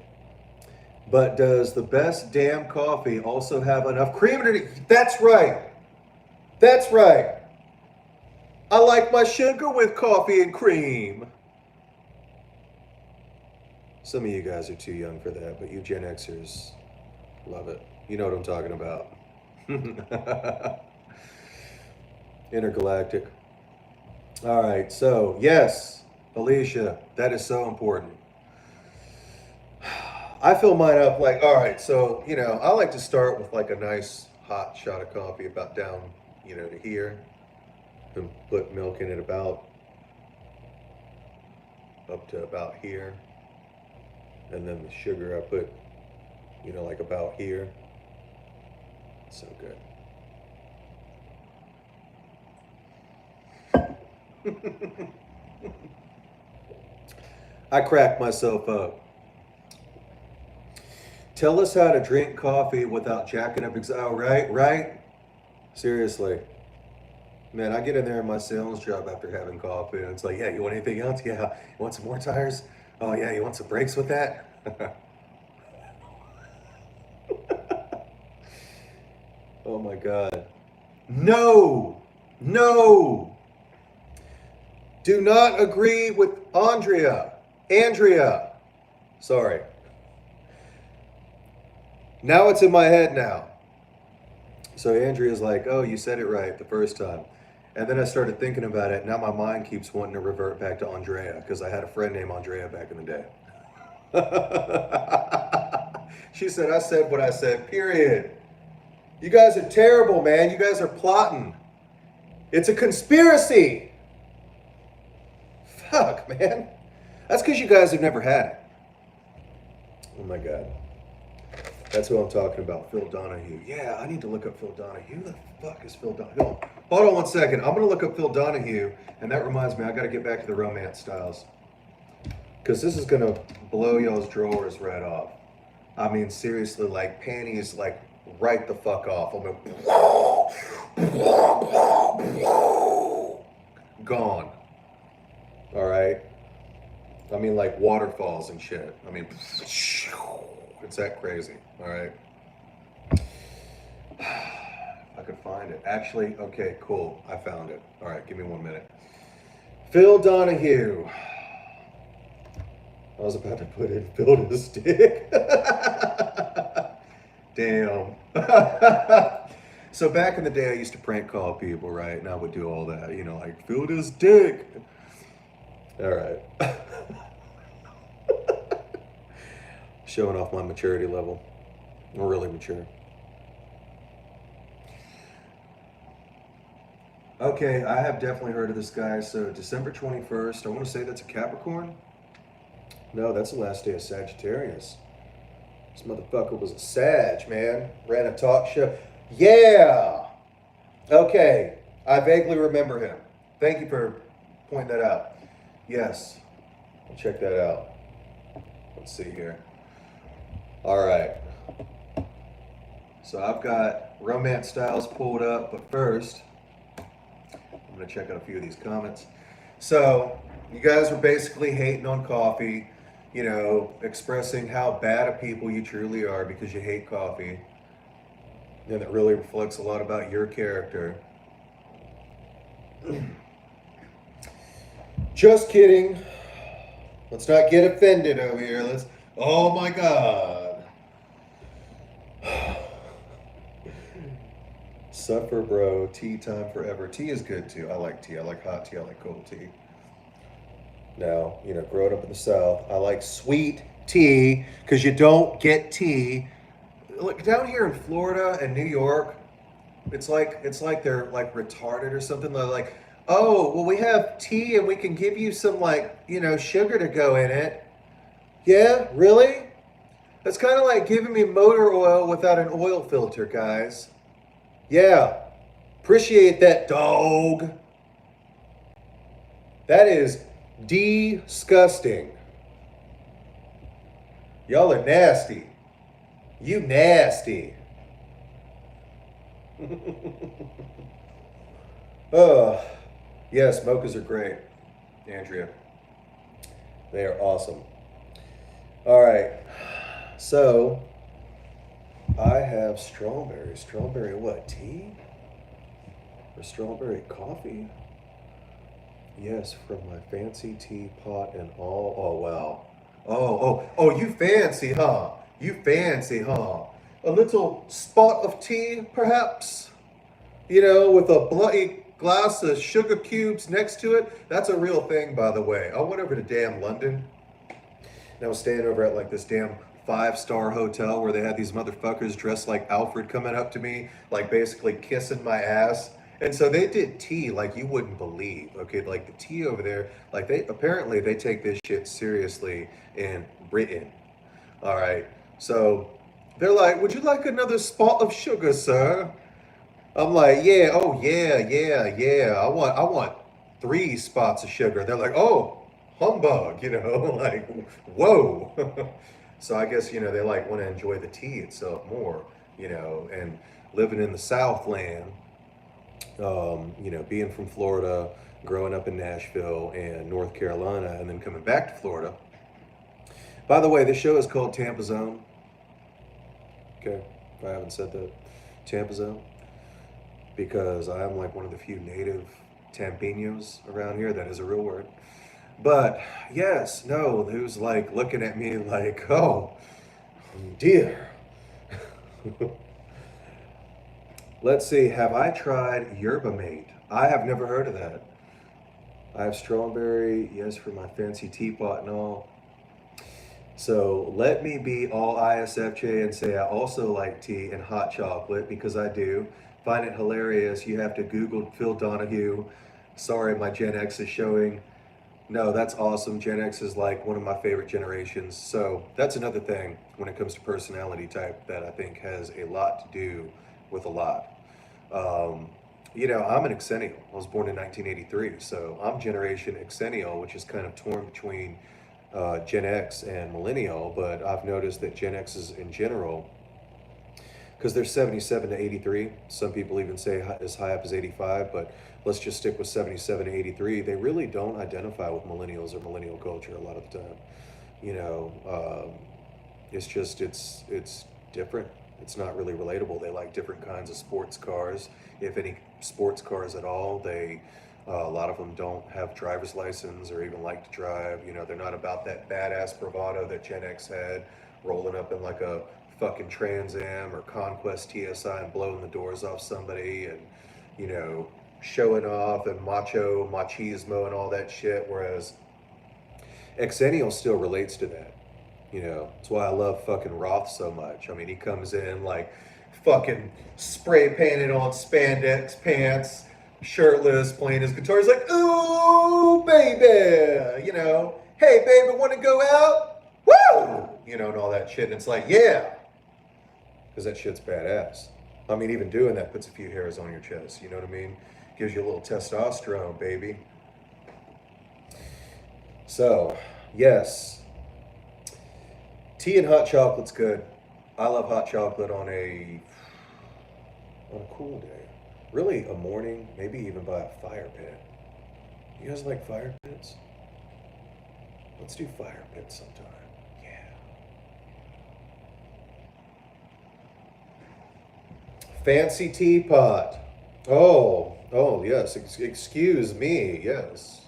but does the best damn coffee also have enough cream in it? That's right. That's right. I like my sugar with coffee and cream. Some of you guys are too young for that, but you Gen Xers love it. You know what I'm talking about. Intergalactic. All right, so yes, Alicia, that is so important. I fill mine up like, all right, so, I like to start with like a nice hot shot of coffee about down, to here, and put milk in it about up to about here. And then the sugar I put, like about here. So good. I crack myself up. Tell us how to drink coffee without jacking up. Oh, right? Seriously. Man, I get in there in my sales job after having coffee, and it's like, yeah, you want anything else? Yeah. You want some more tires? Oh, yeah, you want some brakes with that? Oh, my God. No! Do not agree with Andrea. Sorry. Now it's in my head now. So Andrea's like, oh, you said it right the first time. And then I started thinking about it. Now my mind keeps wanting to revert back to Andrea because I had a friend named Andrea back in the day. She said, I said what I said, period. You guys are terrible, man. You guys are plotting. It's a conspiracy. Fuck, man. That's because you guys have never had it. Oh, my God. That's who I'm talking about, Phil Donahue. Yeah, I need to look up Phil Donahue. Who the fuck is Phil Donahue? Hold on 1 second. I'm going to look up Phil Donahue, and that reminds me, I got to get back to the romance styles. Because this is going to blow y'all's drawers right off. I mean, seriously, like, panties, like, right the fuck off. I'm going, gone. All right? I mean, like, waterfalls and shit. I mean, it's that crazy. All right? find it. Actually, okay, cool. I found it. All right, give me 1 minute. Phil Donahue. I was about to put in build his dick. Damn. So back in the day, I used to prank call people, right? And I would do all that, you know, like, filled his dick. All right. Showing off my maturity level. I'm really mature. Okay, I have definitely heard of this guy. So December 21st, I want to say that's a Capricorn. No, that's the last day of Sagittarius. This motherfucker was a Sag, man. Ran a talk show. Yeah! Okay, I vaguely remember him. Thank you for pointing that out. Yes, I'll check that out. Let's see here. All right. So I've got Romance Styles pulled up, but first, I'm going to check out a few of these comments. So, you guys were basically hating on coffee, you know, expressing how bad a people you truly are because you hate coffee. And it really reflects a lot about your character. Just kidding. Let's not get offended over here. Oh my God. Suffer, bro. Tea time forever. Tea is good too. I like tea. I like hot tea. I like cold tea. Now, you know, growing up in the South, I like sweet tea because you don't get tea. Look, down here in Florida and New York, it's like they're like retarded or something. They're like, oh, well, we have tea and we can give you some like, you know, sugar to go in it. Yeah, really? That's kind of like giving me motor oil without an oil filter, guys. Yeah, appreciate that, dog. That is disgusting. Y'all are nasty. You nasty. Oh, yes, mochas are great, Andrea. They are awesome. All right, so I have strawberry. Strawberry what, tea? Or strawberry coffee? Yes, from my fancy teapot and all. Oh, wow. Oh, you fancy, huh? You fancy, huh? A little spot of tea, perhaps? You know, with a bloody glass of sugar cubes next to it. That's a real thing, by the way. I went over to damn London. And I was staying over at like this damn 5-star hotel where they had these motherfuckers dressed like Alfred coming up to me, like basically kissing my ass. And so they did tea like you wouldn't believe. Okay, like the tea over there, like they take this shit seriously in Britain. All right. So they're like, would you like another spot of sugar, sir? I'm like, yeah, oh yeah. I want 3 spots of sugar. They're like, oh, humbug, you know, like, whoa. So I guess, you know, they like want to enjoy the tea itself more, you know, and living in the Southland, you know, being from Florida, growing up in Nashville and North Carolina, and then coming back to Florida. By the way, this show is called Tampa's Own. Okay, if I haven't said that, Tampa's Own, because I am like one of the few native Tampeños around here. That is a real word. But yes, no, who's like looking at me like, oh, dear. Let's see, have I tried yerba mate? I have never heard of that. I have strawberry, yes, for my fancy teapot and all. So let me be all ISFJ and say I also like tea and hot chocolate because I do. Find it hilarious. You have to Google Phil Donahue. Sorry, my Gen X is showing. No, that's awesome. Gen X is like one of my favorite generations. So that's another thing when it comes to personality type that I think has a lot to do with a lot. You know, I'm an Xennial. I was born in 1983, so I'm Generation Xennial, which is kind of torn between Gen X and Millennial, but I've noticed that Gen X's in general, because they're 77 to 83, some people even say as high up as 85, but let's just stick with 77 to 83, they really don't identify with millennials or millennial culture a lot of the time. You know, it's just, it's different. It's not really relatable. They like different kinds of sports cars, if any sports cars at all. A lot of them don't have driver's license or even like to drive. You know, they're not about that badass bravado that Gen X had, rolling up in like a fucking Trans Am or Conquest TSI and blowing the doors off somebody and, you know, showing off and machismo and all that shit. Whereas Xennial still relates to that. You know, that's why I love fucking Roth so much. I mean, he comes in like fucking spray painted on spandex pants, shirtless, playing his guitar. He's like, ooh, baby, you know, hey, baby, want to go out? Woo! You know, and all that shit. And it's like, yeah, because that shit's badass. I mean, even doing that puts a few hairs on your chest. You know what I mean? Gives you a little testosterone, baby. So, yes. Tea and hot chocolate's good. I love hot chocolate on a cool day. Really a morning, maybe even by a fire pit. You guys like fire pits? Let's do fire pits sometime. Yeah. Fancy teapot. Oh yes. Excuse me. Yes.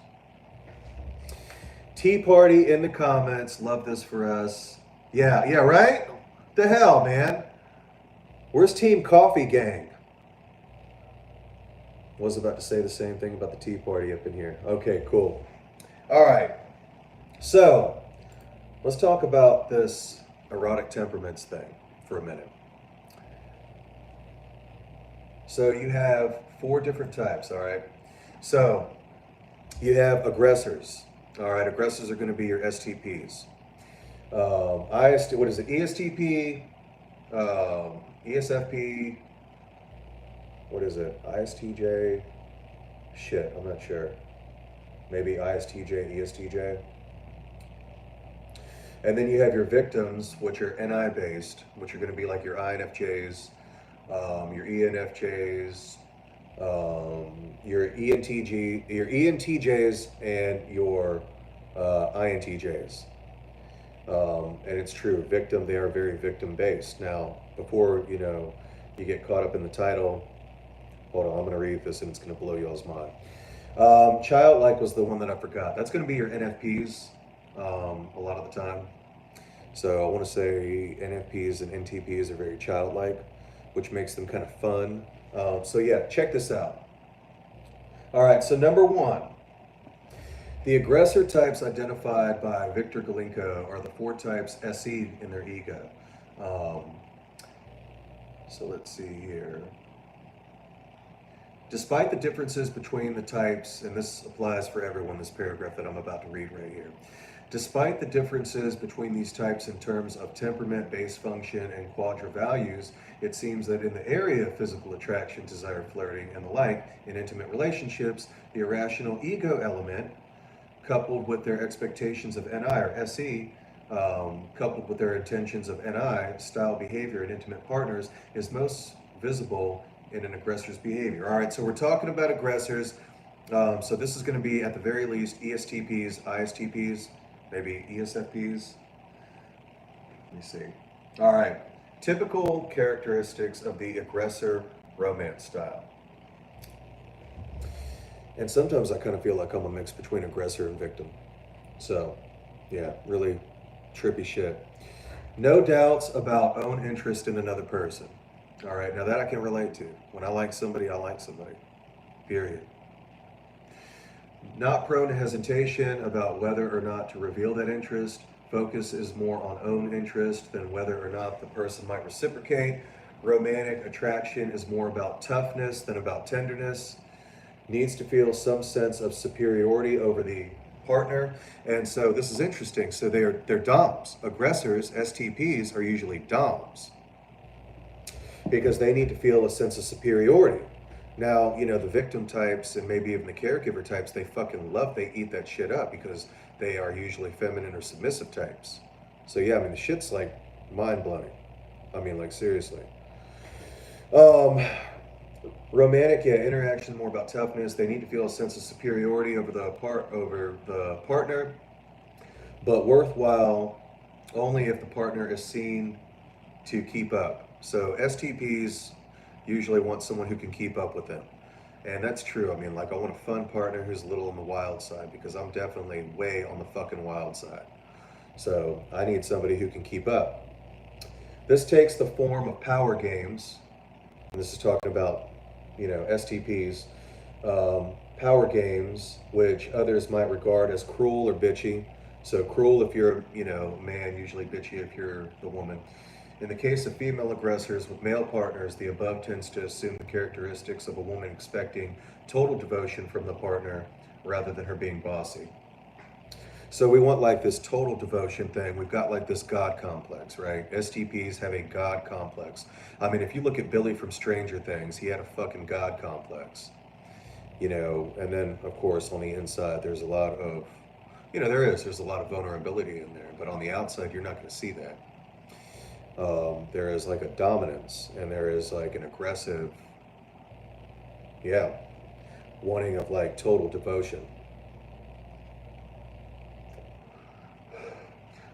Tea party in the comments. Love this for us. Yeah, right? The hell, man. Where's Team Coffee Gang? Was about to say the same thing about the tea party up in here. Okay, cool. All right. So, let's talk about this erotic temperaments thing for a minute. So, you have 4 different types, all right? So, you have aggressors. All right, aggressors are going to be your STPs. What is it? ESTP, ESFP, what is it? ISTJ? Shit, I'm not sure. Maybe ISTJ, ESTJ. And then you have your victims, which are NI based, which are going to be like your INFJs, your ENFJs, your ENTJs, and your INTJs. And it's true, they are very victim based. Now, before, you know, you get caught up in the title, hold on, I'm gonna read this and it's gonna blow y'all's mind. Childlike was the one that I forgot. That's gonna be your NFPs, a lot of the time. So I wanna say NFPs and NTPs are very childlike, which makes them kind of fun. So yeah, check this out. All right, so number 1. The aggressor types identified by Victor Galinko are the 4 types SE in their ego. So let's see here. Despite the differences between the types, and this applies for everyone, this paragraph that I'm about to read right here. Despite the differences between these types in terms of temperament, base function, and quadra values, it seems that in the area of physical attraction, desire, flirting, and the like, in intimate relationships, the irrational ego element, coupled with their expectations of NI or SE, coupled with their intentions of NI, style, behavior, and intimate partners, is most visible in an aggressor's behavior. All right, so we're talking about aggressors. So this is going to be, at the very least, ESTPs, ISTPs, maybe ESFPs. Let me see. All right, typical characteristics of the aggressor romance style. And sometimes I kind of feel like I'm a mix between aggressor and victim. So, yeah, really trippy shit. No doubts about own interest in another person. All right, now that I can relate to. When I like somebody, I like somebody. Period. Not prone to hesitation about whether or not to reveal that interest. Focus is more on own interest than whether or not the person might reciprocate. Romantic attraction is more about toughness than about tenderness. Needs to feel some sense of superiority over the partner. And so this is interesting. So they're DOMs. Aggressors, STPs, are usually DOMs because they need to feel a sense of superiority. Now, you know, the victim types and maybe even the caregiver types, they eat that shit up because they are usually feminine or submissive types. So yeah, I mean, the shit's like mind-blowing. I mean, like, seriously. Romantic, yeah, interaction more about toughness. They need to feel a sense of superiority over the partner, but worthwhile only if the partner is seen to keep up. So STPs usually want someone who can keep up with them. And that's true. I mean, like, I want a fun partner who's a little on the wild side because I'm definitely way on the fucking wild side. So I need somebody who can keep up. This takes the form of power games. And this is talking about, STPs. Power games, which others might regard as cruel or bitchy. So cruel if you're, a man, usually bitchy if you're the woman. In the case of female aggressors with male partners, the above tends to assume the characteristics of a woman expecting total devotion from the partner rather than her being bossy. So we want like this total devotion thing. We've got like this God complex, right? STPs have a God complex. I mean, if you look at Billy from Stranger Things, he had a fucking God complex, and then of course on the inside, there's a lot of, there's a lot of vulnerability in there, but on the outside, you're not going to see that. There is like a dominance and there is like an aggressive, wanting of like total devotion.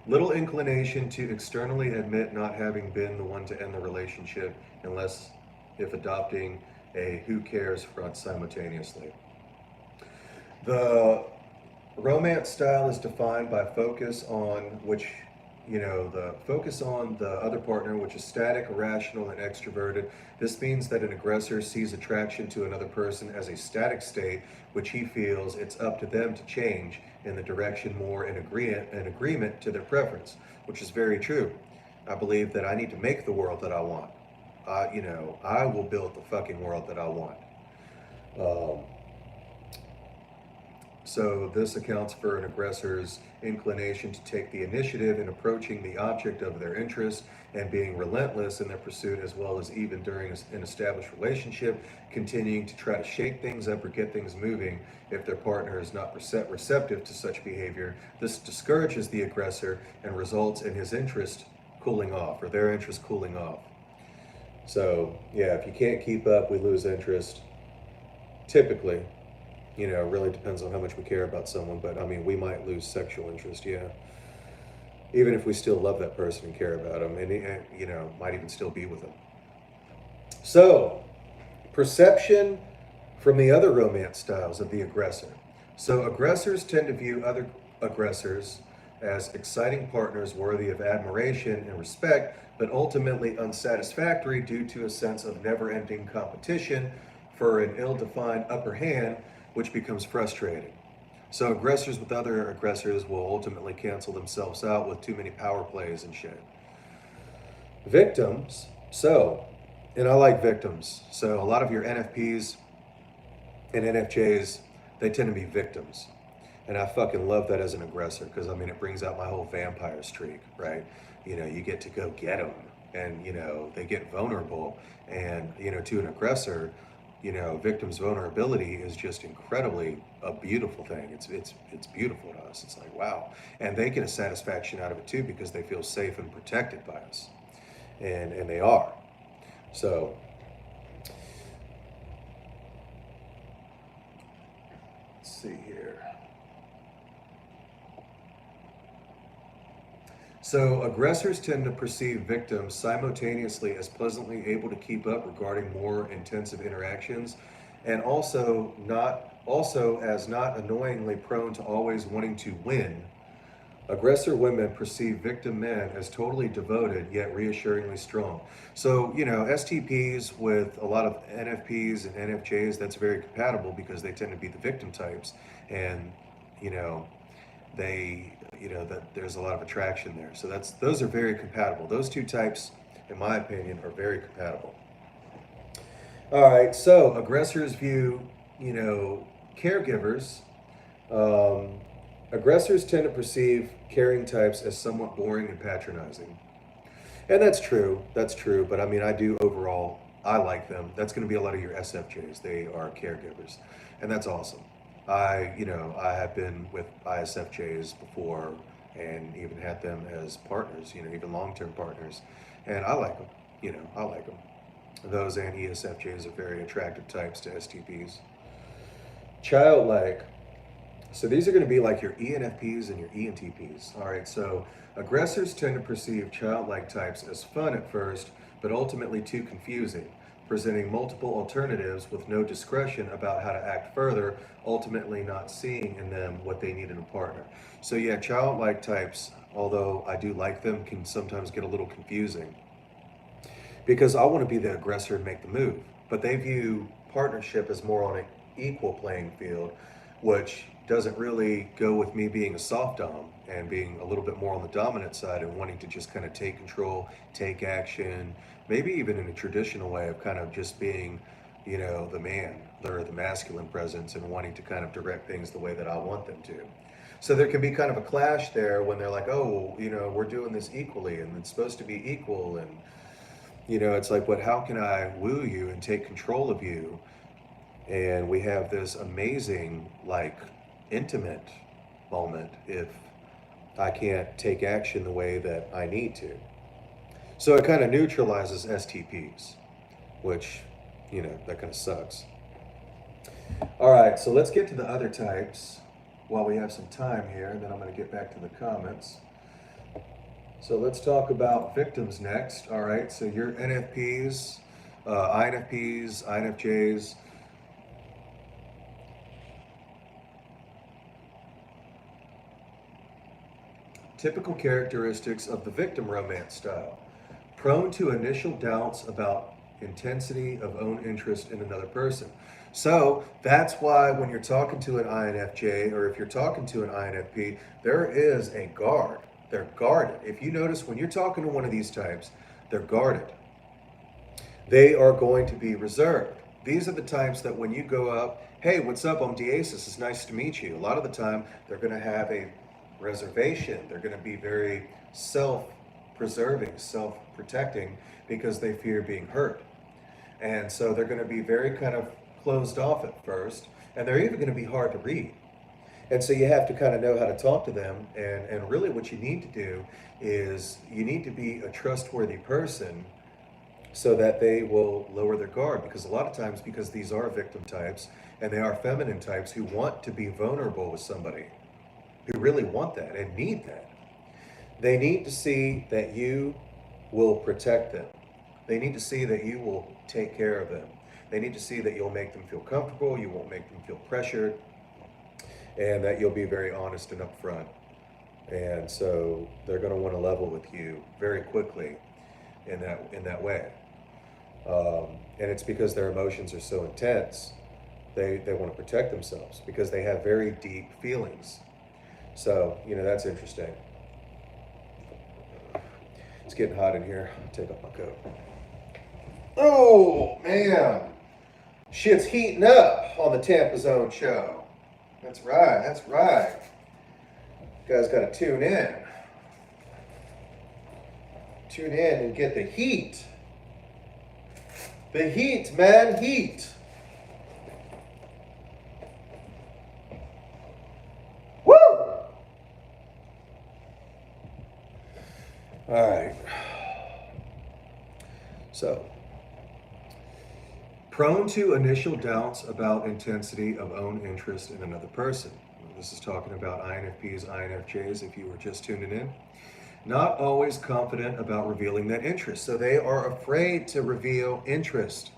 Little inclination to externally admit not having been the one to end the relationship unless if adopting a who cares front simultaneously. The romance style is defined by focus on the focus on the other partner, which is static, irrational, and extroverted. This means that an aggressor sees attraction to another person as a static state, which he feels it's up to them to change in the direction more in agreement to their preference, which is very true. I believe that I need to make the world that I want. I will build the fucking world that I want. So this accounts for an aggressor's inclination to take the initiative in approaching the object of their interest and being relentless in their pursuit, as well as even during an established relationship, continuing to try to shake things up or get things moving if their partner is not receptive to such behavior. This discourages the aggressor and results in his interest cooling off, or their interest cooling off. So, yeah, if you can't keep up, we lose interest. Typically, it really depends on how much we care about someone, but I mean, we might lose sexual interest, yeah. Even if we still love that person and care about them, and might even still be with them. So, perception from the other romance styles of the aggressor. So, aggressors tend to view other aggressors as exciting partners worthy of admiration and respect, but ultimately unsatisfactory due to a sense of never-ending competition for an ill-defined upper hand, which becomes frustrating. So aggressors with other aggressors will ultimately cancel themselves out with too many power plays and shit. Victims, and I like victims. So a lot of your NFPs and NFJs, they tend to be victims. And I fucking love that as an aggressor because, I mean, it brings out my whole vampire streak, right? You get to go get them and, they get vulnerable. And, to an aggressor, victim's vulnerability is just incredibly a beautiful thing. It's beautiful to us. It's like, wow. And they get a satisfaction out of it too because they feel safe and protected by us. And they are. So, let's see here. So aggressors tend to perceive victims simultaneously as pleasantly able to keep up regarding more intensive interactions, and also as not annoyingly prone to always wanting to win. Aggressor women perceive victim men as totally devoted yet reassuringly strong. So, STPs with a lot of NFPs and NFJs, that's very compatible because they tend to be the victim types, and that there's a lot of attraction there. So those are very compatible. Those two types, in my opinion, are very compatible. All right, so aggressors view, caregivers. Aggressors tend to perceive caring types as somewhat boring and patronizing. And that's true, but I mean, I like them. That's going to be a lot of your SFJs. They are caregivers, and that's awesome. I have been with ISFJs before and even had them as partners, even long-term partners. And I like them, I like them. Those and ESFJs are very attractive types to STPs. Childlike. So these are going to be like your ENFPs and your ENTPs. All right, so aggressors tend to perceive childlike types as fun at first, but ultimately too confusing, presenting multiple alternatives with no discretion about how to act further, ultimately not seeing in them what they need in a partner. So, yeah, childlike types, although I do like them, can sometimes get a little confusing because I want to be the aggressor and make the move. But they view partnership as more on an equal playing field, which doesn't really go with me being a soft dom and being a little bit more on the dominant side and wanting to just kind of take control, take action, maybe even in a traditional way of kind of just being, the man or the masculine presence and wanting to kind of direct things the way that I want them to. So there can be kind of a clash there when they're like, oh, we're doing this equally and it's supposed to be equal. And it's like, but how can I woo you and take control of you? And we have this amazing, like, intimate moment if I can't take action the way that I need to. So it kind of neutralizes STPs, which, that kind of sucks. All right, so let's get to the other types while we have some time here, and then I'm going to get back to the comments. So let's talk about victims next. All right, so your NFPs, INFPs, INFJs. Typical characteristics of the victim romance style. Prone to initial doubts about intensity of own interest in another person. So that's why when you're talking to an INFJ or if you're talking to an INFP, there is a guard. They're guarded. If you notice, when you're talking to one of these types, they're guarded. They are going to be reserved. These are the types that when you go up, hey, what's up? I'm DIASISS. It's nice to meet you. A lot of the time, they're going to have a reservation. They're going to be very self-preserving, self-protecting because they fear being hurt. And so they're going to be very kind of closed off at first, and they're even going to be hard to read. And so you have to kind of know how to talk to them. And really what you need to do is you need to be a trustworthy person so that they will lower their guard. Because a lot of times, because these are victim types and they are feminine types who want to be vulnerable with somebody, who really want that and need that, they need to see that you will protect them. They need to see that you will take care of them. They need to see that you'll make them feel comfortable, you won't make them feel pressured, and that you'll be very honest and upfront. And so they're going to want to level with you very quickly in that way. And it's because their emotions are so intense. They want to protect themselves because they have very deep feelings. So, that's interesting. It's getting hot in here. I'll take off my coat. Oh, man. Shit's heating up on the Tampa's Own show. That's right. That's right. You guys got to tune in. Tune in and get the heat. The heat, man. Heat. Woo! All right. So, prone to initial doubts about intensity of own interest in another person. This is talking about INFPs, INFJs, if you were just tuning in. Not always confident about revealing that interest. So they are afraid to reveal interest.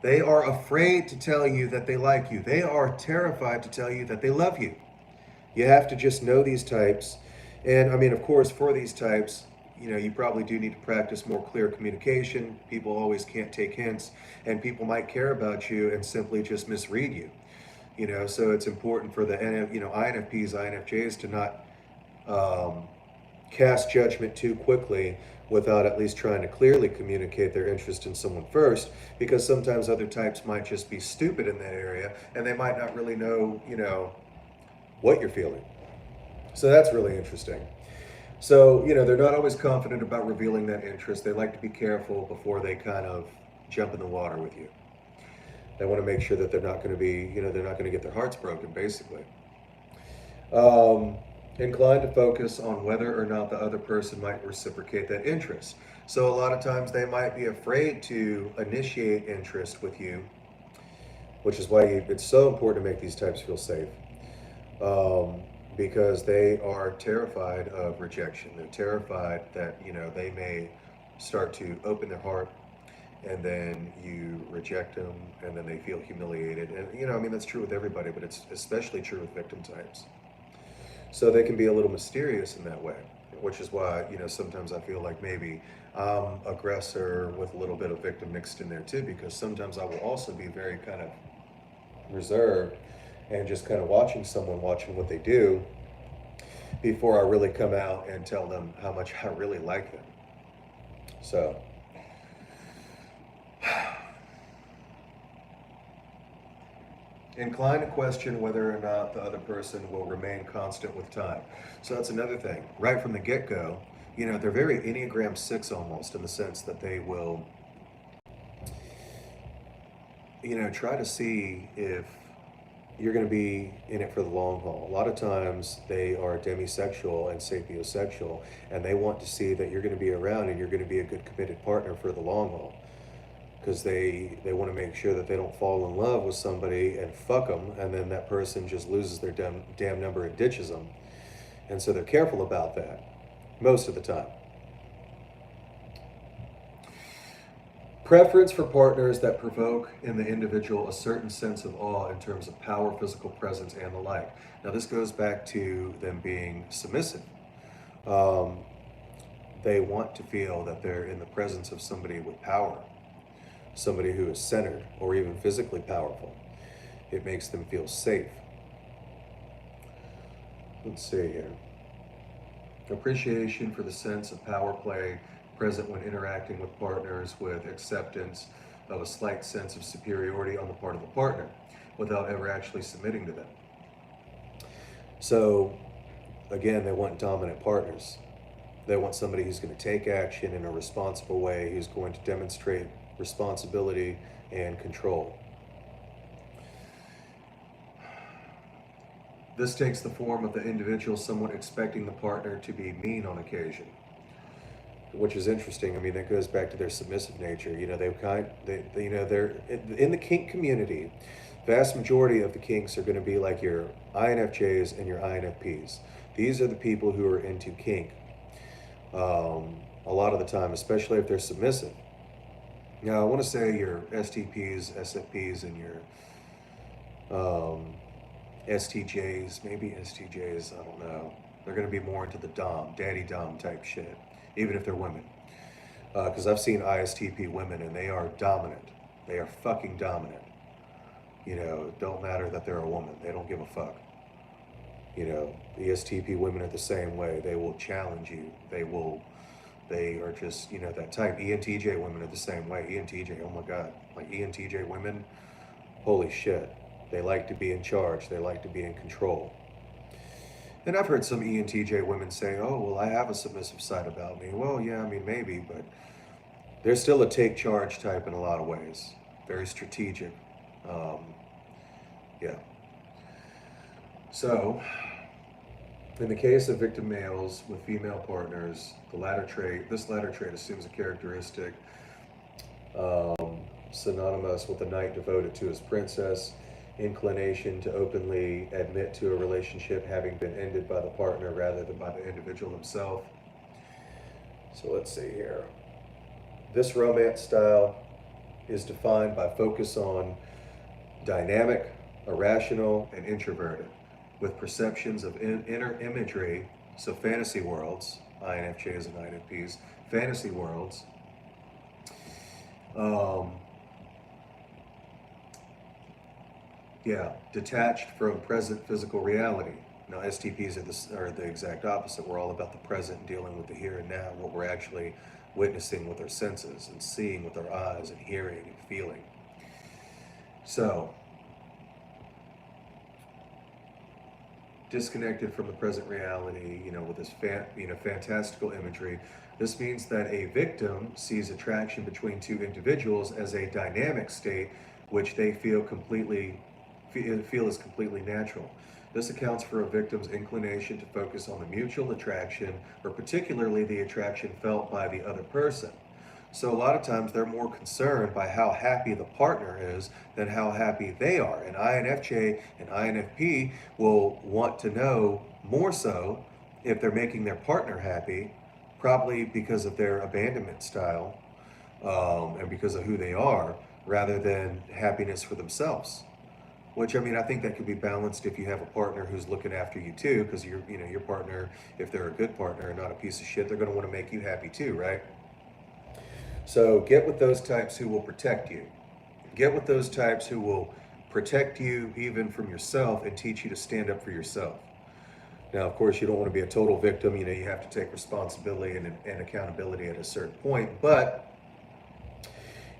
They are afraid to tell you that they like you. They are terrified to tell you that they love you. You have to just know these types. And I mean, of course, for these types, you probably do need to practice more clear communication. People always can't take hints, and people might care about you and simply just misread you. So it's important for the INFPs, INFJs to not cast judgment too quickly without at least trying to clearly communicate their interest in someone first, because sometimes other types might just be stupid in that area and they might not really know, what you're feeling. So that's really interesting. So, they're not always confident about revealing that interest. They like to be careful before they kind of jump in the water with you. They want to make sure that they're not going to be, they're not going to get their hearts broken, basically. Inclined to focus on whether or not the other person might reciprocate that interest. So a lot of times they might be afraid to initiate interest with you, which is why it's so important to make these types feel safe. Because they are terrified of rejection. They're terrified that, they may start to open their heart and then you reject them, and then they feel humiliated. And, you know, I mean, that's true with everybody, but it's especially true with victim types. So they can be a little mysterious in that way, which is why, you know, sometimes I feel like maybe I'm aggressor with a little bit of victim mixed in there too, because sometimes I will also be very kind of reserved and just kind of watching someone, watching what they do before I really come out and tell them how much I really like them. So, inclined to question whether or not the other person will remain constant with time. So that's another thing. Right from the get-go, you know, they're very Enneagram 6 almost, in the sense that they will, you know, try to see if you're going to be in it for the long haul. A lot of times they are demisexual and sapiosexual, and they want to see that you're going to be around and you're going to be a good committed partner for the long haul, because they want to make sure that they don't fall in love with somebody and fuck them, and then that person just loses their damn number and ditches them. And so they're careful about that most of the time. Preference for partners that provoke in the individual a certain sense of awe in terms of power, physical presence, and the like. Now, this goes back to them being submissive. Um, they want to feel that they're in the presence of somebody with power, somebody who is centered or even physically powerful. It makes them feel safe. Let's see here. Appreciation for the sense of power play present when interacting with partners, with acceptance of a slight sense of superiority on the part of the partner without ever actually submitting to them. So, again, they want dominant partners. They want somebody who's going to take action in a responsible way, who's going to demonstrate responsibility and control. This takes the form of the individual somewhat expecting the partner to be mean on occasion, which is interesting. I mean, that goes back to their submissive nature. You know, you know, they're in the kink community. Vast majority of the kinks are going to be like your INFJs and your INFPs. These are the people who are into kink. A lot of the time, especially if they're submissive. Now, I want to say your STPs, SFPs, and your STJs, maybe STJs, I don't know. They're going to be more into the Dom, daddy Dom type shit, even if they're women. Because I've seen ISTP women and they are dominant. They are fucking dominant. You know, it don't matter that they're a woman. They don't give a fuck. You know, ESTP women are the same way. They will challenge you. They are just, you know, that type. ENTJ women are the same way. ENTJ, oh my God. Like ENTJ women, holy shit. They like to be in charge. They like to be in control. And I've heard some ENTJ women say, oh, well, I have a submissive side about me. Well, yeah, I mean, maybe, but they're still a take charge type in a lot of ways. Very strategic. Yeah. So, in the case of victim males with female partners, this latter trait assumes a characteristic synonymous with a knight devoted to his princess, inclination to openly admit to a relationship having been ended by the partner rather than by the individual himself. So let's see here. This romance style is defined by focus on dynamic, irrational, and introverted, with perceptions of inner imagery, so fantasy worlds, INFJs and INFPs, fantasy worlds, detached from present physical reality. Now, STPs are the exact opposite. We're all about the present, dealing with the here and now, what we're actually witnessing with our senses and seeing with our eyes and hearing and feeling. So, disconnected from the present reality, you know, with this fantastical imagery. This means that a victim sees attraction between two individuals as a dynamic state, which they feel is completely natural. This accounts for a victim's inclination to focus on the mutual attraction, or particularly the attraction felt by the other person. So a lot of times they're more concerned by how happy the partner is than how happy they are. And INFJ and INFP will want to know more so if they're making their partner happy, probably because of their abandonment style, and because of who they are, rather than happiness for themselves. Which, I mean, I think that could be balanced if you have a partner who's looking after you too, because your partner, if they're a good partner and not a piece of shit, they're going to want to make you happy too, right? So get with those types who will protect you. Get with those types who will protect you even from yourself and teach you to stand up for yourself. Now, of course, you don't want to be a total victim. You have to take responsibility and accountability at a certain point, but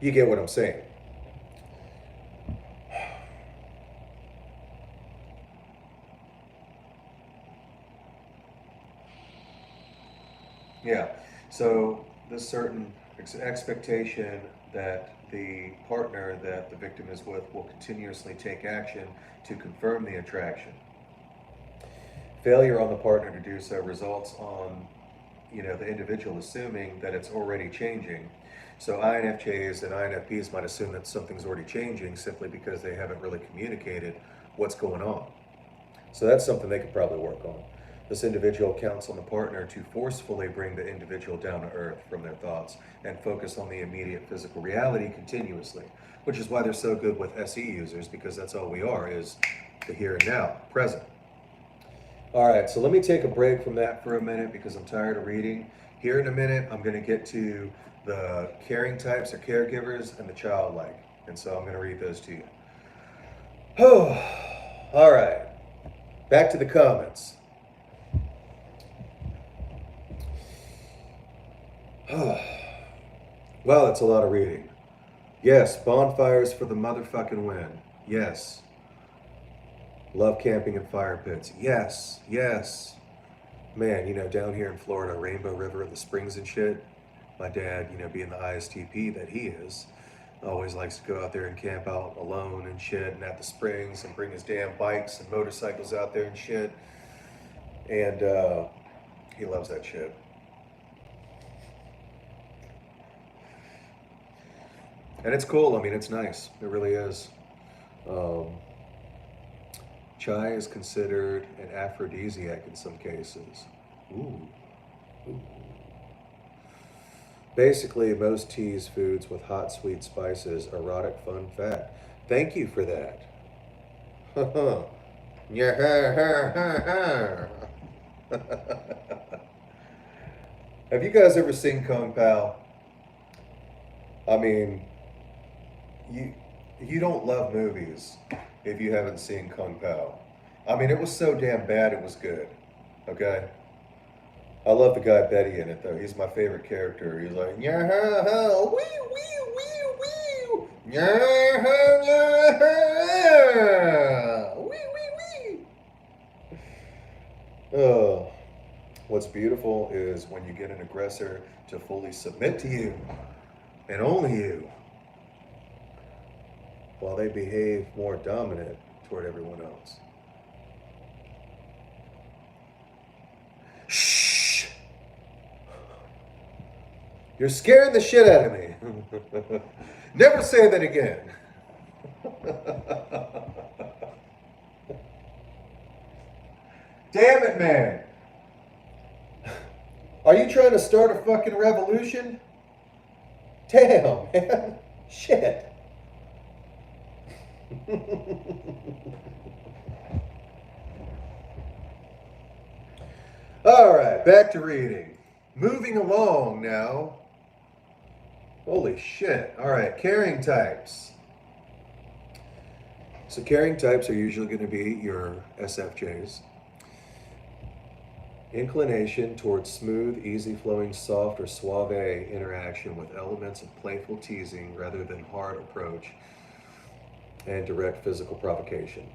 you get what I'm saying. Yeah. So this certain expectation that the partner that the victim is with will continuously take action to confirm the attraction. Failure on the partner to do so results on, the individual assuming that it's already changing. So INFJs and INFPs might assume that something's already changing simply because they haven't really communicated what's going on. So that's something they could probably work on. This individual counts on the partner to forcefully bring the individual down to earth from their thoughts and focus on the immediate physical reality continuously, which is why they're so good with SE users, because that's all we are, is the here and now, present. All right, so let me take a break from that for a minute because I'm tired of reading. Here in a minute, I'm going to get to the caring types or caregivers and the childlike. And so I'm going to read those to you. Oh, all right. Back to the comments. Wow, that's a lot of reading. Yes, bonfires for the motherfucking win. Yes. Love camping in fire pits. Yes, yes. Man, down here in Florida, Rainbow River, the springs and shit. My dad, being the ISTP that he is, always likes to go out there and camp out alone and shit and at the springs and bring his damn bikes and motorcycles out there and shit. And he loves that shit. And it's cool. I mean, it's nice. It really is. Chai is considered an aphrodisiac in some cases. Ooh. Ooh. Basically, most teas foods with hot, sweet spices. Erotic fun fact. Thank you for that. Have you guys ever seen Kung Pao? I mean, you don't love movies if you haven't seen Kung Pao. I mean, it was so damn bad it was good. Okay? I love the guy Betty in it though. He's my favorite character. He's like, yeah, wee wee wee wee, yeah, yeah, wee wee wee. Oh, what's beautiful is when you get an aggressor to fully submit to you and only you, while they behave more dominant toward everyone else. Shh! You're scaring the shit out of me. Never say that again. Damn it, man. Are you trying to start a fucking revolution? Damn, man. Shit. All right, back to reading. Moving along now. Holy shit. All right, caring types. So caring types are usually going to be your SFJs. Inclination towards smooth, easy-flowing, soft, or suave interaction with elements of playful teasing rather than hard approach and direct physical provocation.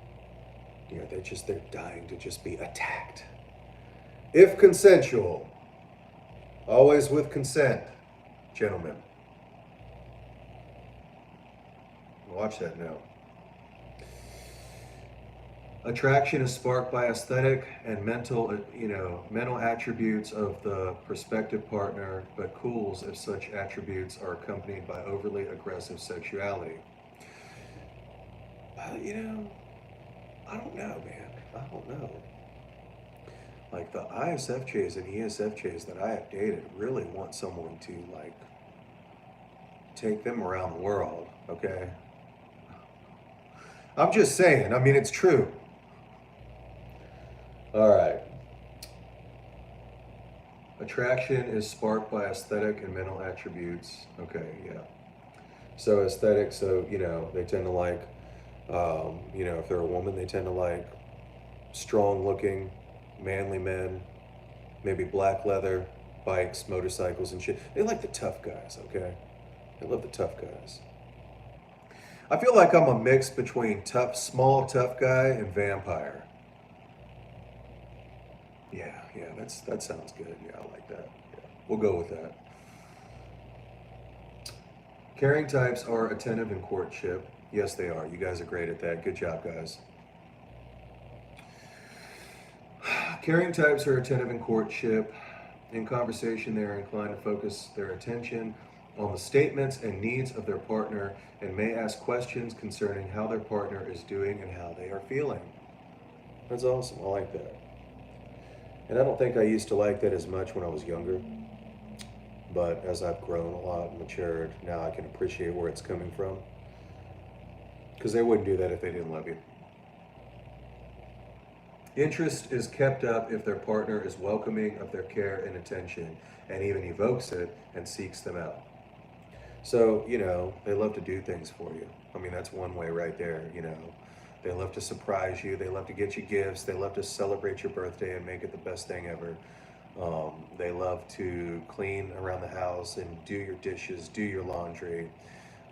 They're dying to just be attacked. If consensual, always with consent, gentlemen. Watch that now. Attraction is sparked by aesthetic and mental attributes of the prospective partner, but cools if such attributes are accompanied by overly aggressive sexuality. I don't know, man. I don't know. Like the ISFJs and ESFJs that I have dated really want someone to take them around the world, okay? I'm just saying, I mean, it's true. All right. Attraction is sparked by aesthetic and mental attributes. Okay, yeah. So aesthetic, so, they tend to like, if they're a woman, they tend to like strong looking, manly men, maybe black leather, bikes, motorcycles, and shit. They like the tough guys, okay? They love the tough guys. I feel like I'm a mix between small tough guy and vampire. Yeah, that sounds good. Yeah, I like that. Yeah, we'll go with that. Caring types are attentive in courtship. Yes, they are. You guys are great at that. Good job, guys. Caring types are attentive in courtship. In conversation, they are inclined to focus their attention on the statements and needs of their partner and may ask questions concerning how their partner is doing and how they are feeling. That's awesome. I like that. And I don't think I used to like that as much when I was younger. But as I've grown a lot and matured, now I can appreciate where it's coming from. Because they wouldn't do that if they didn't love you. Interest is kept up if their partner is welcoming of their care and attention and even evokes it and seeks them out. So, they love to do things for you. I mean, that's one way right there. They love to surprise you. They love to get you gifts. They love to celebrate your birthday and make it the best thing ever. They love to clean around the house and do your dishes, do your laundry.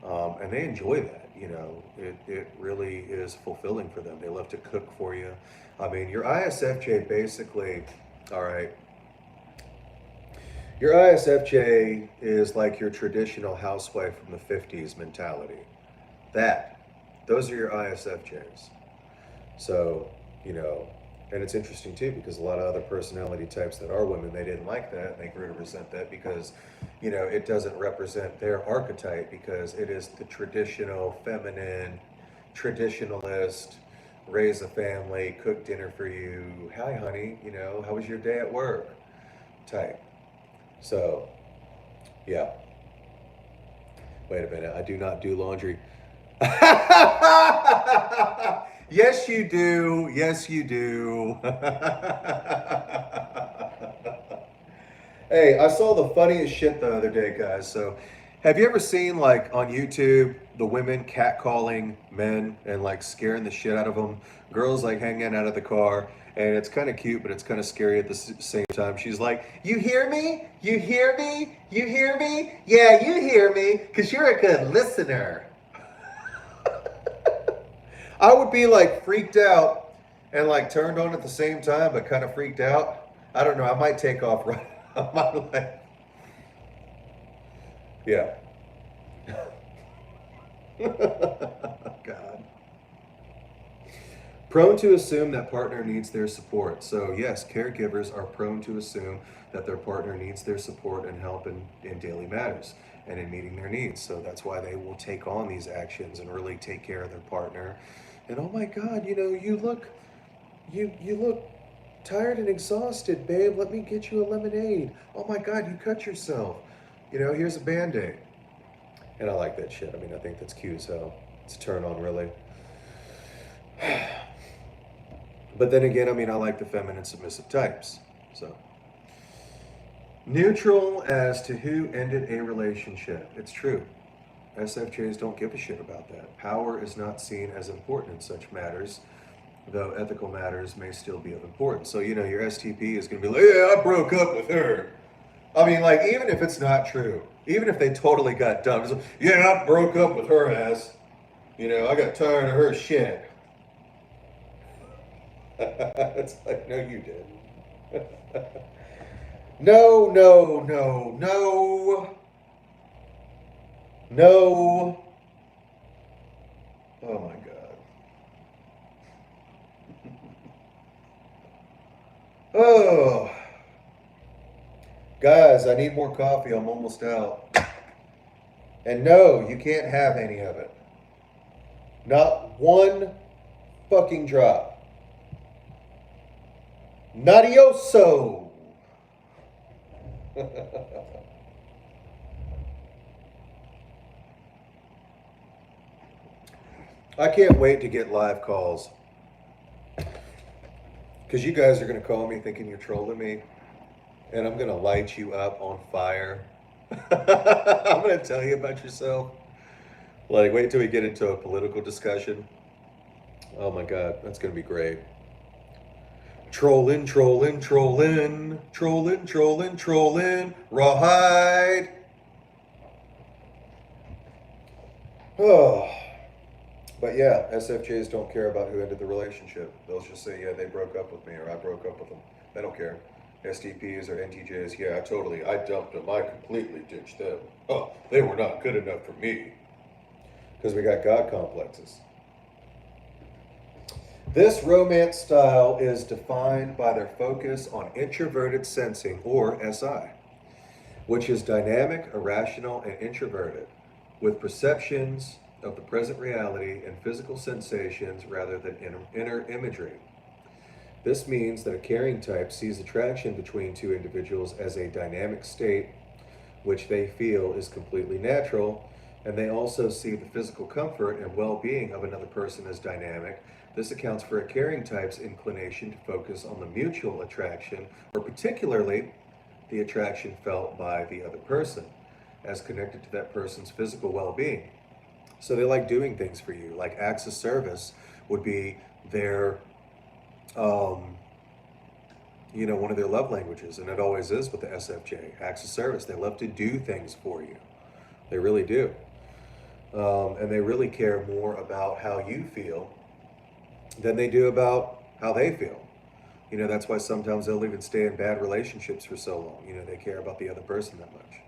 And they enjoy that. It really is fulfilling for them. They love to cook for you. I mean, your ISFJ basically, all right, your ISFJ is like your traditional housewife from the 50s mentality. Those are your ISFJs. So, and it's interesting too because a lot of other personality types that are women, they didn't like that and they grew to resent that because, it doesn't represent their archetype because it is the traditional feminine, traditionalist, raise a family, cook dinner for you, hi honey, how was your day at work type. So, yeah. Wait a minute, I do not do laundry. Yes, you do. Yes, you do. Hey, I saw the funniest shit the other day, guys. So, have you ever seen, like, on YouTube, the women catcalling men and, like, scaring the shit out of them? Girls, like, hanging out of the car. And it's kind of cute, but it's kind of scary at the same time. She's like, you hear me? You hear me? You hear me? Yeah, you hear me, because you're a good listener. I would be like freaked out and like turned on at the same time, but kind of freaked out. I don't know. I might take off right. I might like, yeah. God. Prone to assume that partner needs their support. So yes, caregivers are prone to assume that their partner needs their support and help in daily matters and in meeting their needs. So that's why they will take on these actions and really take care of their partner. And oh my God, you look tired and exhausted, babe. Let me get you a lemonade. Oh my God, you cut yourself. Here's a Band-Aid. And I like that shit. I mean, I think that's cute as hell. It's a turn on, really. But then again, I mean, I like the feminine submissive types. So, neutral as to who ended a relationship. It's true. SFJs don't give a shit about that. Power is not seen as important in such matters, though ethical matters may still be of importance. So, your STP is going to be like, yeah, I broke up with her. I mean, like, even if it's not true, even if they totally got dumped, it's like, yeah, I broke up with her ass. I got tired of her shit. It's like, no, you didn't. No, no, no, no. No. Oh my God. Oh. Guys, I need more coffee. I'm almost out. And no, you can't have any of it. Not one fucking drop. Nadioso. I can't wait to get live calls because you guys are going to call me thinking you're trolling me, and I'm going to light you up on fire. I'm going to tell you about yourself. Like, wait till we get into a political discussion. Oh my God, that's going to be great. Trolling, trolling, trolling, trolling, trolling, trolling, rawhide. Oh, but yeah, SFJs don't care about who ended the relationship. They'll just say, yeah, they broke up with me or I broke up with them. They don't care. STPs or NTJs, yeah, I dumped them. I completely ditched them. Oh, they were not good enough for me. Because we got God complexes. This romance style is defined by their focus on introverted sensing, or SI, which is dynamic, irrational, and introverted, with perceptions of the present reality and physical sensations rather than inner imagery. This means that a caring type sees attraction between two individuals as a dynamic state, which they feel is completely natural, and they also see the physical comfort and well-being of another person as dynamic. This accounts for a caring type's inclination to focus on the mutual attraction, or particularly the attraction felt by the other person, as connected to that person's physical well-being. So they like doing things for you, like acts of service would be their, um, one of their love languages, and it always is with the SFJ. Acts of service. They love to do things for you. They really do. And they really care more about how you feel than they do about how they feel. That's why sometimes they'll even stay in bad relationships for so long. They care about the other person that much.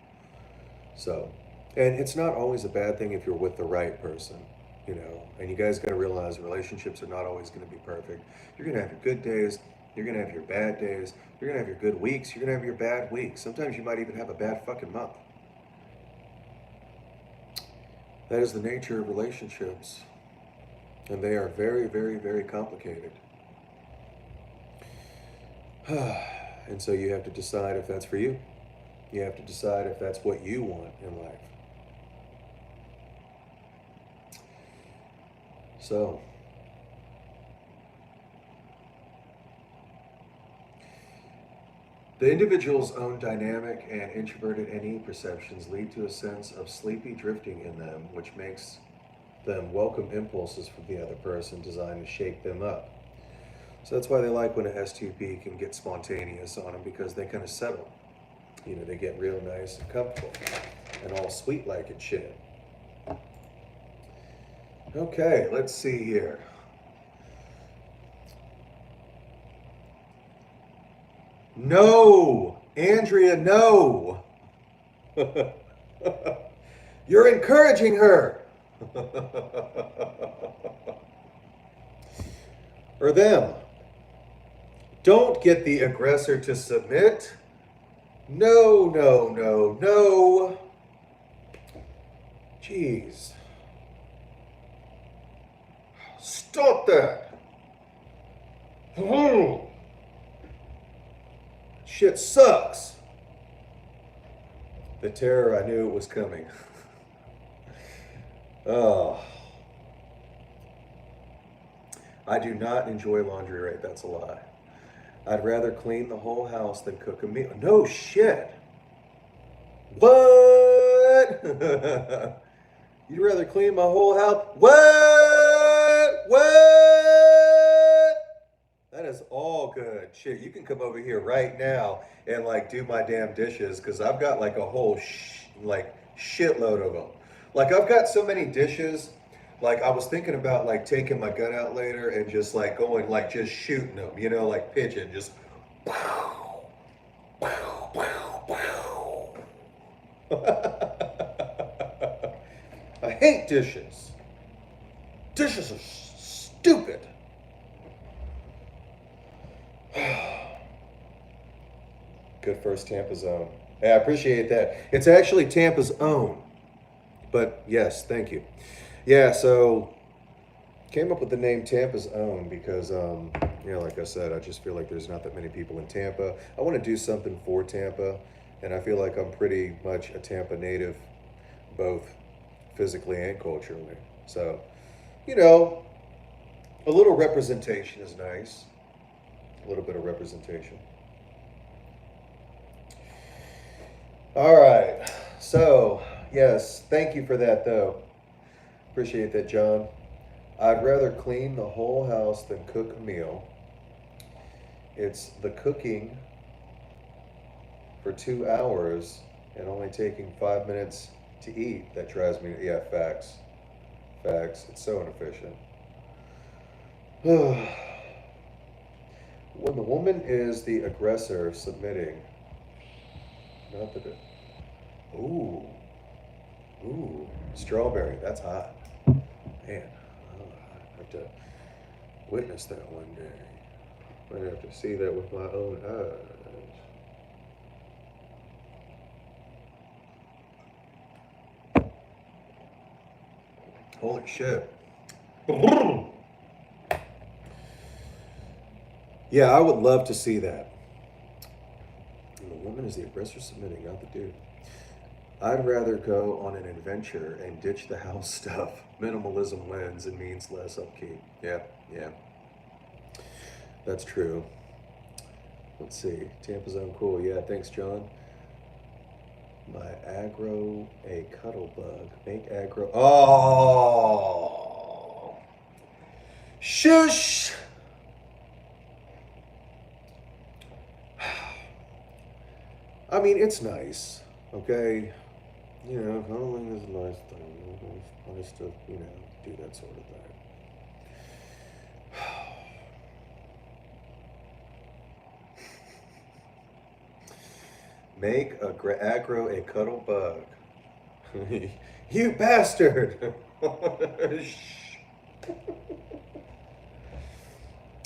So, and it's not always a bad thing if you're with the right person, and you guys got to realize relationships are not always going to be perfect. You're going to have your good days. You're going to have your bad days. You're going to have your good weeks. You're going to have your bad weeks. Sometimes you might even have a bad fucking month. That is the nature of relationships. And they are very, very, very complicated. And so you have to decide if that's for you. You have to decide if that's what you want in life. So, the individual's own dynamic and introverted NE perceptions lead to a sense of sleepy drifting in them, which makes them welcome impulses from the other person designed to shake them up. So that's why they like when an S2P can get spontaneous on them, because they kind of settle. They get real nice and comfortable and all sweet like and shit. Okay, let's see here. No, Andrea, no. You're encouraging her. Or them. Don't get the aggressor to submit. No, no, no, no. Jeez. Stop that. Shit sucks. The terror, I knew it was coming. Oh. I do not enjoy laundry, right? That's a lie. I'd rather clean the whole house than cook a meal. No shit. What? You'd rather clean my whole house? What? What? That is all good. Shit, you can come over here right now and like do my damn dishes, because I've got like a whole shitload of them. Like I've got so many dishes. Like I was thinking about like taking my gun out later and just like going like just shooting them, like pigeon, just. I hate dishes. Dishes are stupid. Good first Tampa zone. Yeah, I appreciate that. It's actually Tampa's own. But yes, thank you. Yeah, so came up with the name Tampa's Own because, like I said, I just feel like there's not that many people in Tampa. I want to do something for Tampa, and I feel like I'm pretty much a Tampa native, both physically and culturally. So you know, a little representation is nice. A little bit of representation. All right. So, yes, thank you for that, though. Appreciate that, John. I'd rather clean the whole house than cook a meal. It's the cooking for 2 hours and only taking 5 minutes to eat that drives me. Yeah, facts. Facts. It's so inefficient. When the woman is the aggressor submitting, not the. Ooh, ooh, strawberry. That's hot. Man, I have to witness that one day. I have to see that with my own eyes. Holy shit. Yeah, I would love to see that. And the woman is the aggressor submitting, not the dude. I'd rather go on an adventure and ditch the house stuff. Minimalism wins and means less upkeep. Yeah, yeah, that's true. Let's see. Tampa's on cool. Yeah, thanks, John. My aggro a cuddle bug. Make aggro. Oh, shush. I mean, it's nice, okay? You know, cuddling is a nice thing. It's nice to, do that sort of thing. Make aggro a cuddle bug. You bastard!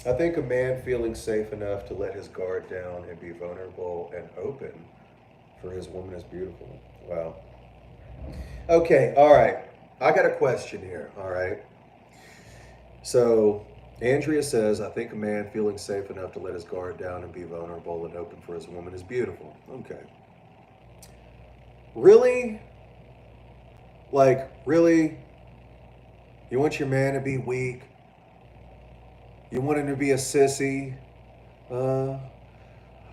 I think a man feeling safe enough to let his guard down and be vulnerable and open for his woman is beautiful. Wow. Okay, all right. I got a question here, all right? So, Andrea says, I think a man feeling safe enough to let his guard down and be vulnerable and open for his woman is beautiful. Okay. Really? Like, really? You want your man to be weak? You want him to be a sissy?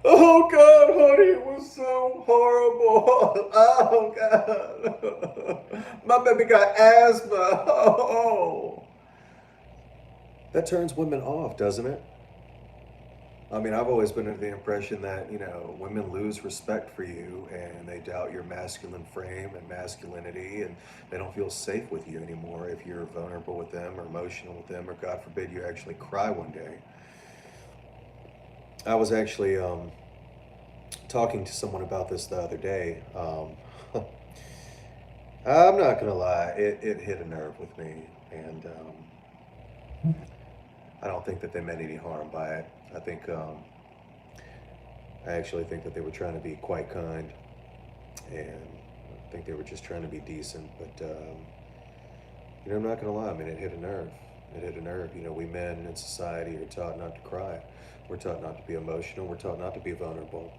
Oh God, honey, it was so horrible. Oh God. My baby got asthma. Oh. That turns women off, doesn't it? I mean, I've always been under the impression that, women lose respect for you and they doubt your masculine frame and masculinity and they don't feel safe with you anymore if you're vulnerable with them or emotional with them or God forbid you actually cry one day. I was actually talking to someone about this the other day. I'm not gonna lie, it hit a nerve with me, and I don't think that they meant any harm by it. I actually think that they were trying to be quite kind, and I think they were just trying to be decent. But I'm not gonna lie. I mean, it hit a nerve. It hit a nerve. We men in society are taught not to cry. We're taught not to be emotional. We're taught not to be vulnerable.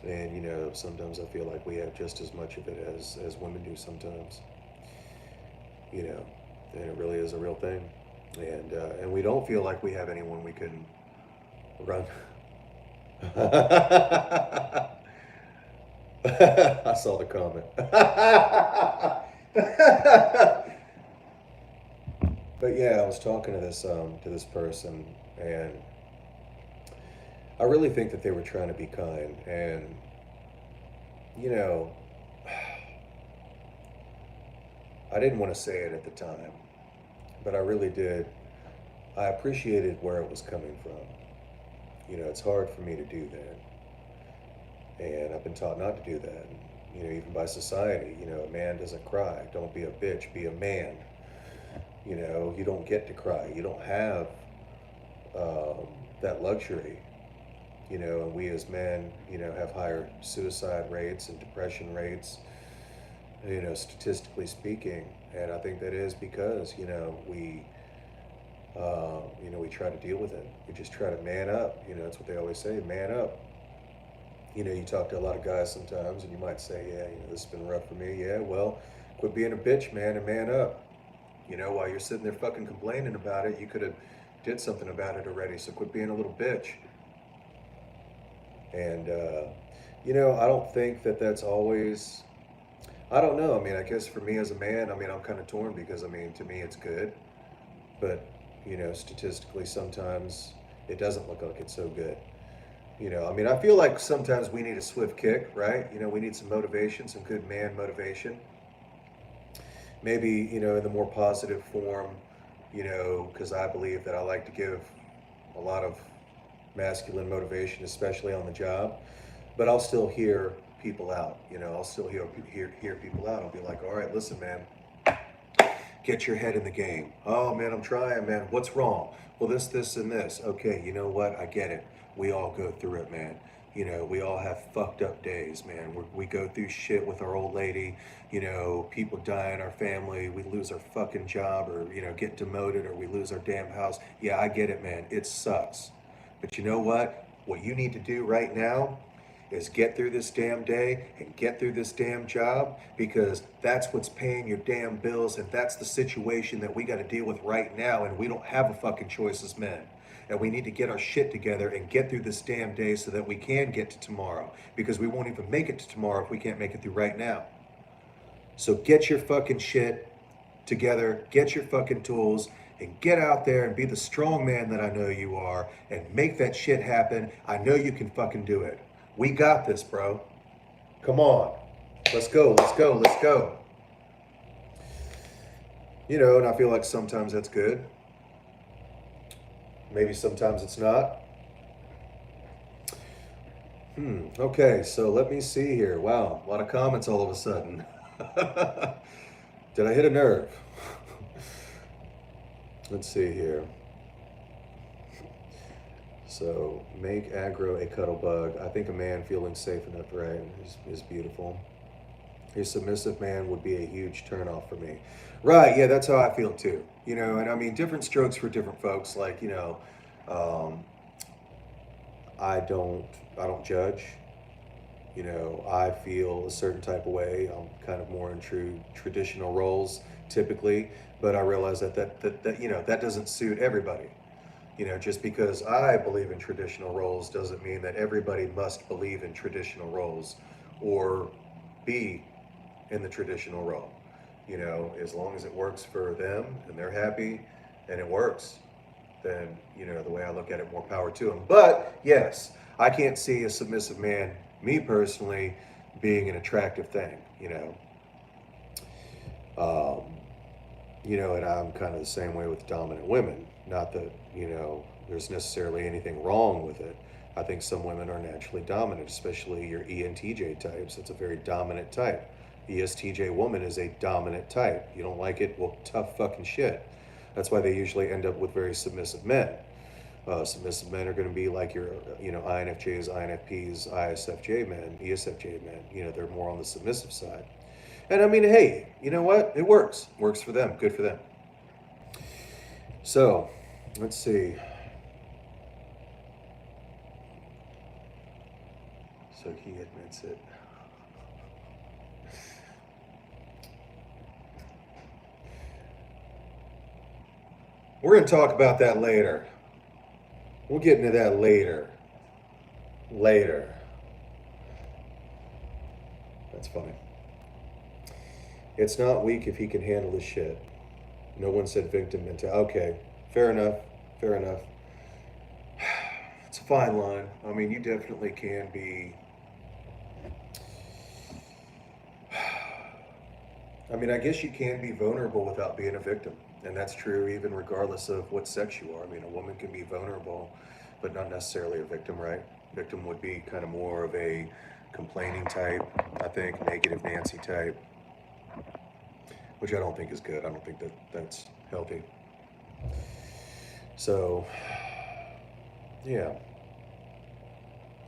And sometimes I feel like we have just as much of it as women do sometimes. And it really is a real thing. And we don't feel like we have anyone we can run. I saw the comment. But yeah, I was talking to this person, and I really think that they were trying to be kind, and I didn't want to say it at the time, but I really did. I appreciated where it was coming from. It's hard for me to do that. And I've been taught not to do that. Even by society, a man doesn't cry. Don't be a bitch, be a man. You don't get to cry. You don't have that luxury. And we as men, have higher suicide rates and depression rates, statistically speaking. And I think that is because, we try to deal with it. We just try to man up. That's what they always say, man up. You talk to a lot of guys sometimes and you might say, yeah, this has been rough for me. Yeah, well, quit being a bitch, man, and man up. You know, while you're sitting there fucking complaining about it, you could have did something about it already. So quit being a little bitch. And, you know, I don't think that that's always, I don't know. I mean, I guess for me as a man, I mean, I'm kind of torn because, I mean, to me, it's good. But, you know, statistically, sometimes it doesn't look like it's so good. You know, I mean, I feel like sometimes we need a swift kick, right? You know, we need some motivation, some good man motivation. Maybe, you know, in the more positive form, you know, because I believe that I like to give a lot of masculine motivation, especially on the job. But I'll still hear people out. You know, I'll still hear people out. I'll be like, all right, listen, man, get your head in the game. Oh man, I'm trying, man. What's wrong? Well, this, and this. Okay, you know what? I get it. We all go through it, man. You know, we all have fucked up days, man. We go through shit with our old lady. You know, people die in our family. We lose our fucking job, or, you know, get demoted, or we lose our damn house. Yeah, I get it, man. It sucks. But you know what? What you need to do right now is get through this damn day and get through this damn job, because that's what's paying your damn bills, and that's the situation that we got to deal with right now, and we don't have a fucking choice as men. And we need to get our shit together and get through this damn day so that we can get to tomorrow, because we won't even make it to tomorrow if we can't make it through right now. So get your fucking shit together, get your fucking tools, and get out there and be the strong man that I know you are, and make that shit happen. I know you can fucking do it. We got this, bro. Come on. Let's go, let's go, let's go. You know, and I feel like sometimes that's good. Maybe sometimes it's not. Okay, so let me see here. Wow, a lot of comments all of a sudden. Did I hit a nerve? Let's see here. So, make aggro a cuddle bug. I think a man feeling safe enough, right, is beautiful. A submissive man would be a huge turnoff for me. Right, yeah, that's how I feel too. You know, and I mean, different strokes for different folks. Like, you know, um, I don't judge. You know, I feel a certain type of way. I'm kind of more in true traditional roles typically, but I realize that you know, that doesn't suit everybody. You know, just because I believe in traditional roles doesn't mean that everybody must believe in traditional roles or be in the traditional role. You know, as long as it works for them and they're happy and it works, then, you know, the way I look at it, more power to them. But yes, I can't see a submissive man, me personally, being an attractive thing, you know. Um, you know, and I'm kind of the same way with dominant women. Not that, you know, there's necessarily anything wrong with it. I think some women are naturally dominant, especially your ENTJ types. It's a very dominant type. ESTJ woman is a dominant type. You don't like it? Well, tough fucking shit. That's why they usually end up with very submissive men. Submissive men are going to be like your, you know, INFJs, INFPs, ISFJ men, ESFJ men. You know, they're more on the submissive side. And I mean, hey, you know what? It works. Works for them. Good for them. So, let's see. So he admits it. We're going to talk about that later. We'll get into that later. Later. That's funny. It's not weak if he can handle his shit. No one said victim mentality. Okay, fair enough. Fair enough. It's a fine line. I mean, you definitely can be. I mean, I guess you can be vulnerable without being a victim. And that's true even regardless of what sex you are. I mean, a woman can be vulnerable, but not necessarily a victim, right? Victim would be kind of more of a complaining type, I think, negative Nancy type, which I don't think is good. I don't think that that's healthy. So, yeah.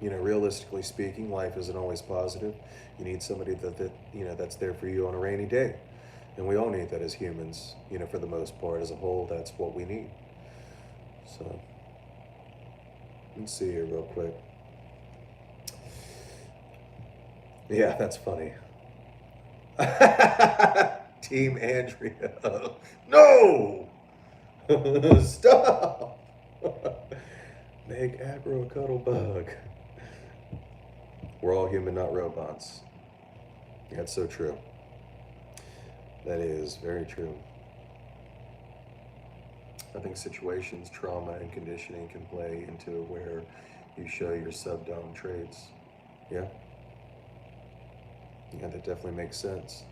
You know, realistically speaking, life isn't always positive. You need somebody that you know, that's there for you on a rainy day. And we all need that as humans, you know, for the most part. As a whole, that's what we need. So, let's see here real quick. Yeah, that's funny. Team Andrea. No! Stop! Make aggro a cuddle bug. We're all human, not robots. That's so true. That is very true. I think situations, trauma, and conditioning can play into where you show your subdom traits. Yeah? Yeah, that definitely makes sense.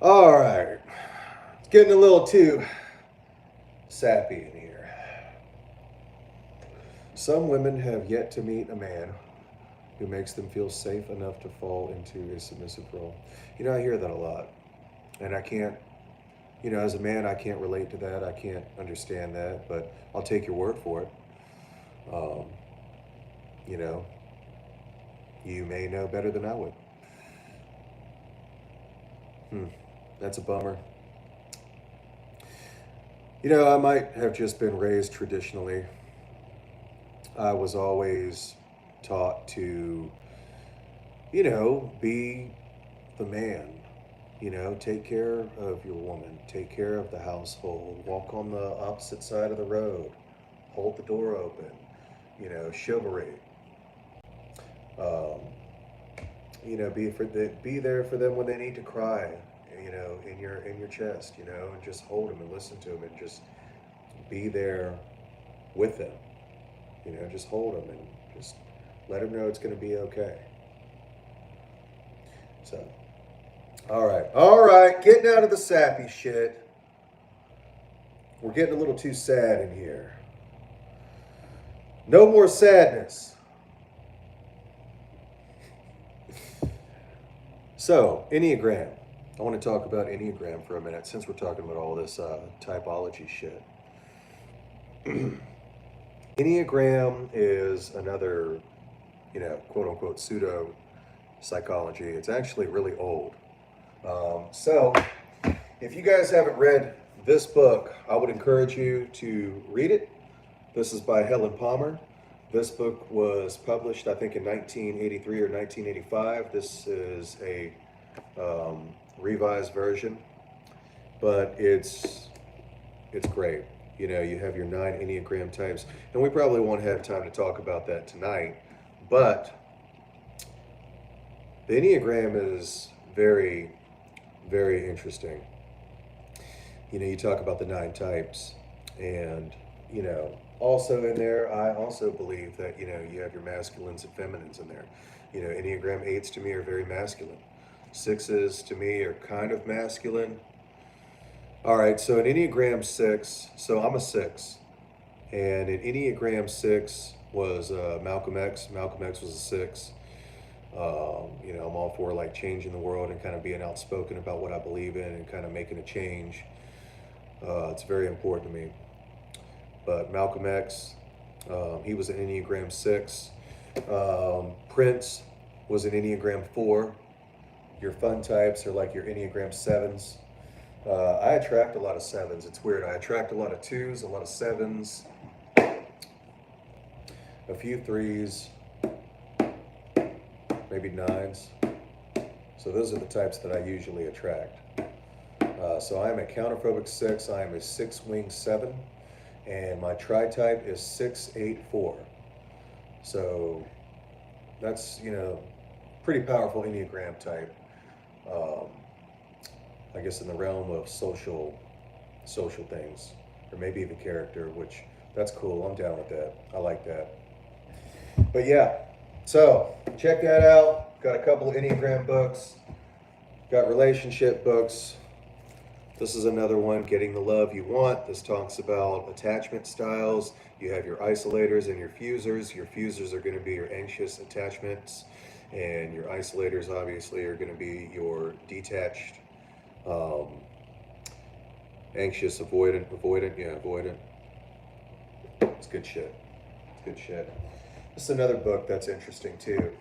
All right. It's getting a little too sappy in here. Some women have yet to meet a man who makes them feel safe enough to fall into a submissive role. You know, I hear that a lot. And I can't, as a man, I can't relate to that. I can't understand that, but I'll take your word for it. Um, you know, you may know better than I would. That's a bummer. I might have just been raised traditionally. I was always taught to, be the man. Take care of your woman, take care of the household, walk on the opposite side of the road, hold the door open, chivalry. Um, be there for them when they need to cry, in your chest, and just hold them and listen to them and just be there with them. Just hold them and just let them know it's going to be okay. So, all right, getting out of the sappy shit. We're getting a little too sad in here. No more sadness. So, Enneagram. I want to talk about Enneagram for a minute since we're talking about all this typology shit. Enneagram is another, quote unquote pseudo psychology. It's actually really old. So, if you guys haven't read this book, I would encourage you to read it. This is by Helen Palmer. This book was published, I think, in 1983 or 1985. This is a revised version, but it's great. You have your 9 Enneagram types, and we probably won't have time to talk about that tonight, but the Enneagram is very, very interesting. You talk about the 9 types, and, also in there, I also believe that, you have your masculines and feminines in there. Enneagram 8s to me are very masculine. 6s to me are kind of masculine. All right, so an Enneagram 6, so I'm a 6. And an Enneagram 6 was Malcolm X. Malcolm X was a 6. I'm all for like changing the world and kind of being outspoken about what I believe in and kind of making a change. It's very important to me. But Malcolm X, he was an Enneagram 6. Prince was an Enneagram 4. Your fun types are like your Enneagram 7s. I attract a lot of 7s. It's weird. I attract a lot of 2s, a lot of 7s, a few 3s, maybe 9s. So those are the types that I usually attract. So I am a counterphobic 6. I am a 6-wing 7. And my tri-type is 684. So that's, pretty powerful Enneagram type. I guess in the realm of social things, or maybe even character, which that's cool. I'm down with that. I like that. But yeah, so check that out. Got a couple of Enneagram books. Got relationship books. This is another one, Getting the Love You Want. This talks about attachment styles. You have your isolators and your fusers. Your fusers are going to be your anxious attachments, and your isolators obviously are going to be your detached, anxious, avoidant. It's good shit. It's good shit. This is another book that's interesting too,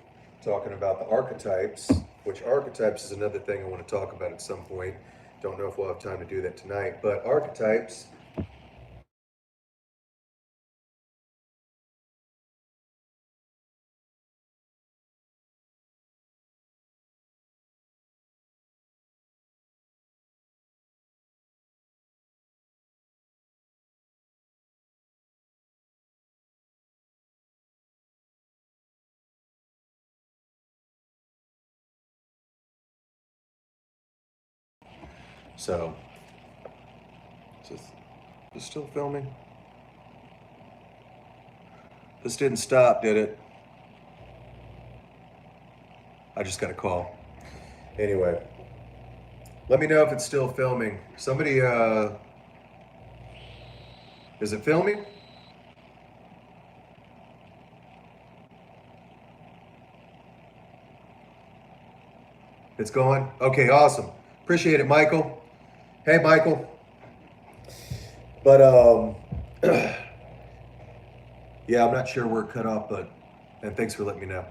talking about the archetypes, which archetypes is another thing I want to talk about at some point. Don't know if we'll have time to do that tonight, but archetypes So, is this still filming? This didn't stop, did it? I just got a call. Anyway, let me know if it's still filming. Somebody, is it filming? It's going? Okay, awesome. Appreciate it, Michael. Hey, Michael. But, yeah, I'm not sure where it cut off, but, and thanks for letting me know.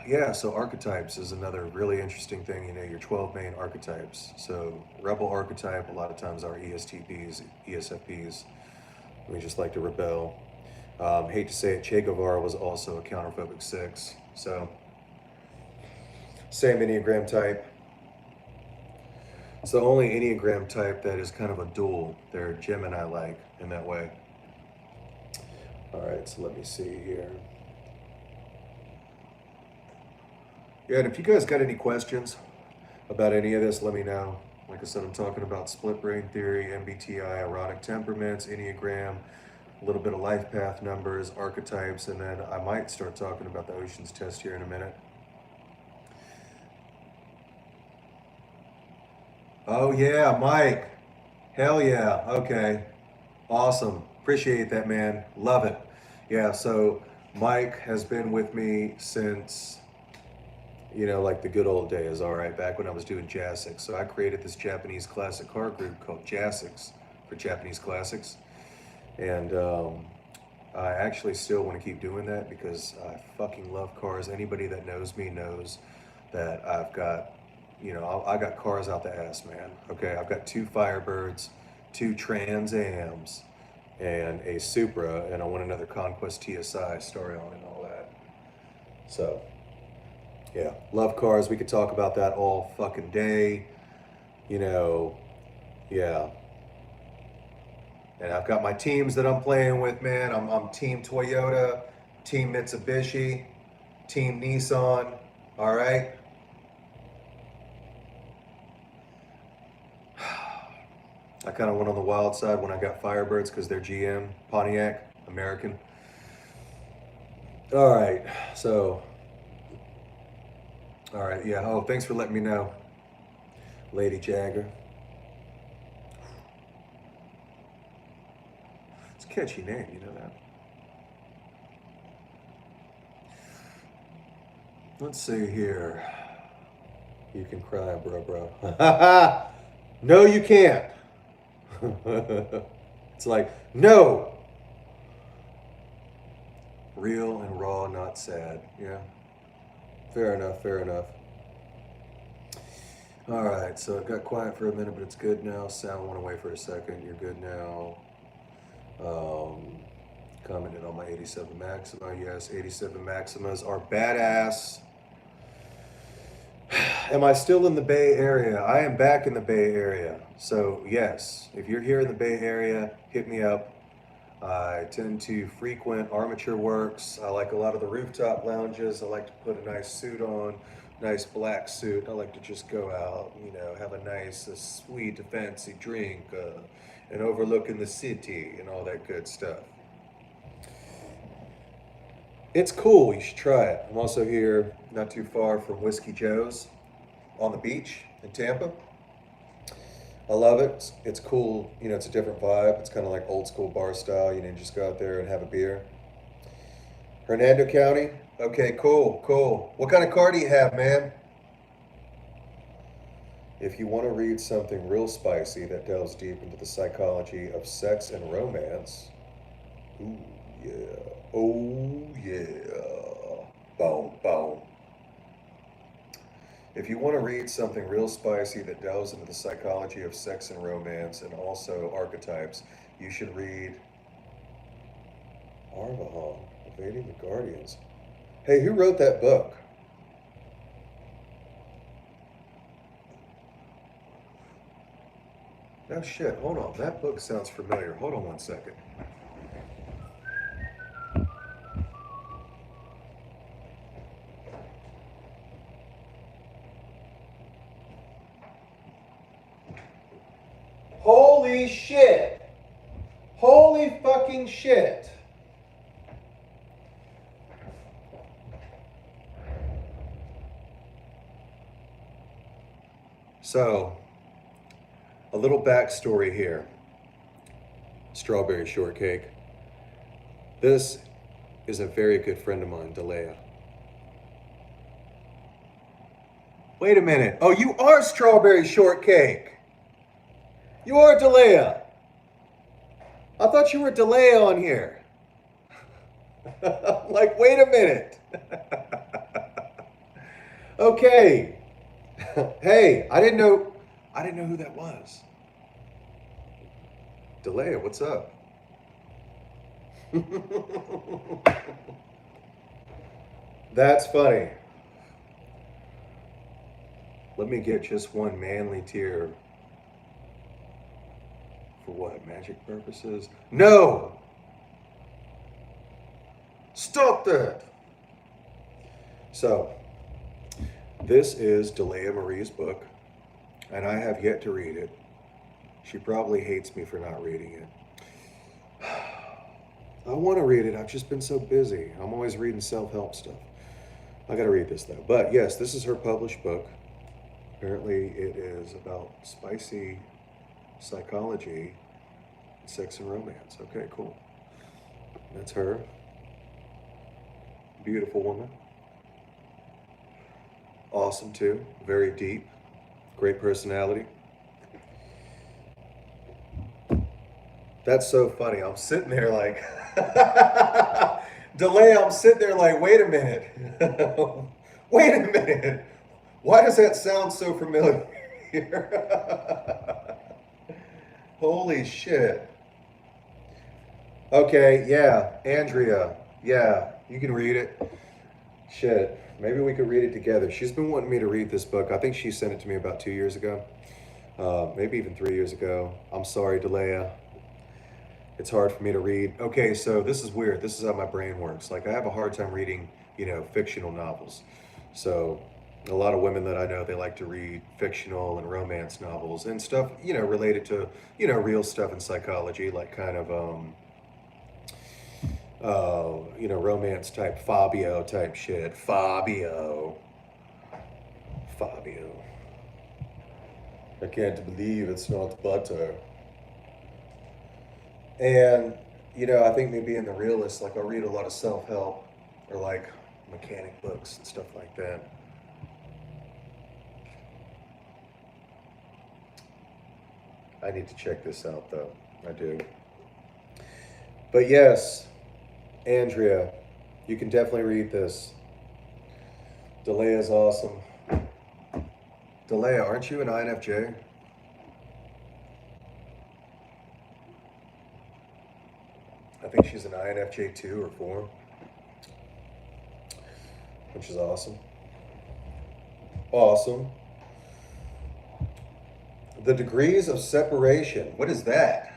Yeah, so archetypes is another really interesting thing, you know, your 12 main archetypes. So, rebel archetype, a lot of times are ESTPs, ESFPs. We just like to rebel. Hate to say it, Che Guevara was also a counterphobic 6. So, same Enneagram type. It's the only Enneagram type that is kind of a dual. They're Gemini-like in that way. All right, so let me see here. Yeah, and if you guys got any questions about any of this, let me know. Like I said, I'm talking about split brain theory, MBTI, erotic temperaments, Enneagram, a little bit of life path numbers, archetypes, and then I might start talking about the Oceans test here in a minute. Oh yeah, Mike. Hell yeah. Okay. Awesome. Appreciate that, man. Love it. Yeah, so Mike has been with me since, you know, like the good old days, all right, back when I was doing DIASISS. So I created this Japanese classic car group called DIASISS for Japanese classics. And I actually still want to keep doing that because I fucking love cars. Anybody that knows me knows that I've got, you know, I got cars out the ass, man. Okay, I've got 2 Firebirds, 2 Trans Ams, and a Supra, and I want another Conquest TSI, Starion, and all that. So, yeah, love cars. We could talk about that all fucking day. You know, yeah. And I've got my teams that I'm playing with, man. I'm Team Toyota, Team Mitsubishi, Team Nissan. All right. I kind of went on the wild side when I got Firebirds because they're GM, Pontiac, American. All right. So, all right. Yeah. Oh, thanks for letting me know, Lady Jagger. It's a catchy name, you know that. Let's see here. You can cry, bro. No, you can't. It's like, no. Real and raw, not sad. Yeah. Fair enough, fair enough. All right, so it got quiet for a minute, but it's good now. Sound went away for a second. You're good now. Commented on my 87 Maxima. Yes, 87 Maximas are badass. Am I still in the Bay Area? I am back in the Bay Area. So, yes, if you're here in the Bay Area, hit me up. I tend to frequent Armature Works. I like a lot of the rooftop lounges. I like to put a nice suit on, nice black suit. I like to just go out, you know, have a nice, sweet, fancy drink, and overlooking the city and all that good stuff. It's cool. You should try it. I'm also here not too far from Whiskey Joe's on the beach in Tampa. I love it. It's cool. You know, it's a different vibe. It's kind of like old school bar style. You know, just go out there and have a beer. Hernando County. Okay, cool, cool. What kind of car do you have, man? If you want to read something real spicy that delves deep into the psychology of sex and romance, ooh, yeah. Oh, yeah. Boom, boom. If you want to read something real spicy that delves into the psychology of sex and romance and also archetypes, you should read Arvahan, Evading the Guardians. Hey, who wrote that book? No shit, hold on. That book sounds familiar. Hold on one second. Holy shit. Holy fucking shit. So, a little backstory here. Strawberry shortcake. This is a very good friend of mine, Delea. Wait a minute. Oh, you are strawberry shortcake. You are Delea. I thought you were Delea on here. Like, wait a minute. Okay. Hey, I didn't know who that was. Delea, what's up? That's funny. Let me get just one manly tear. For what? Magic purposes? No! Stop that! So, this is Delea Marie's book, and I have yet to read it. She probably hates me for not reading it. I want to read it. I've just been so busy. I'm always reading self-help stuff. I got to read this though. But yes, this is her published book. Apparently it is about spicy psychology, sex and romance. Okay, cool. That's her. Beautiful woman. Awesome too. Very deep. Great personality. That's so funny. I'm sitting there like, Delea, I'm sitting there like, wait a minute. Wait a minute. Why does that sound so familiar? Holy shit. Okay, yeah, Andrea. Yeah, you can read it. Shit, maybe we could read it together. She's been wanting me to read this book. I think she sent it to me about 2 years ago. Maybe even 3 years ago. I'm sorry, Delea. It's hard for me to read. Okay, so this is weird. This is how my brain works. Like, I have a hard time reading, fictional novels. So a lot of women that I know, they like to read fictional and romance novels and stuff, related to, real stuff in psychology, like kind of, romance type, Fabio type shit. Fabio. I can't believe it's not butter. And, I think me being the realist, like, I'll read a lot of self-help or like mechanic books and stuff like that. I need to check this out though. I do. But yes, Andrea, you can definitely read this. Delea is awesome. Delea, aren't you an INFJ? I think she's an INFJ 2 or 4, which is awesome. Awesome. The degrees of separation. What is that?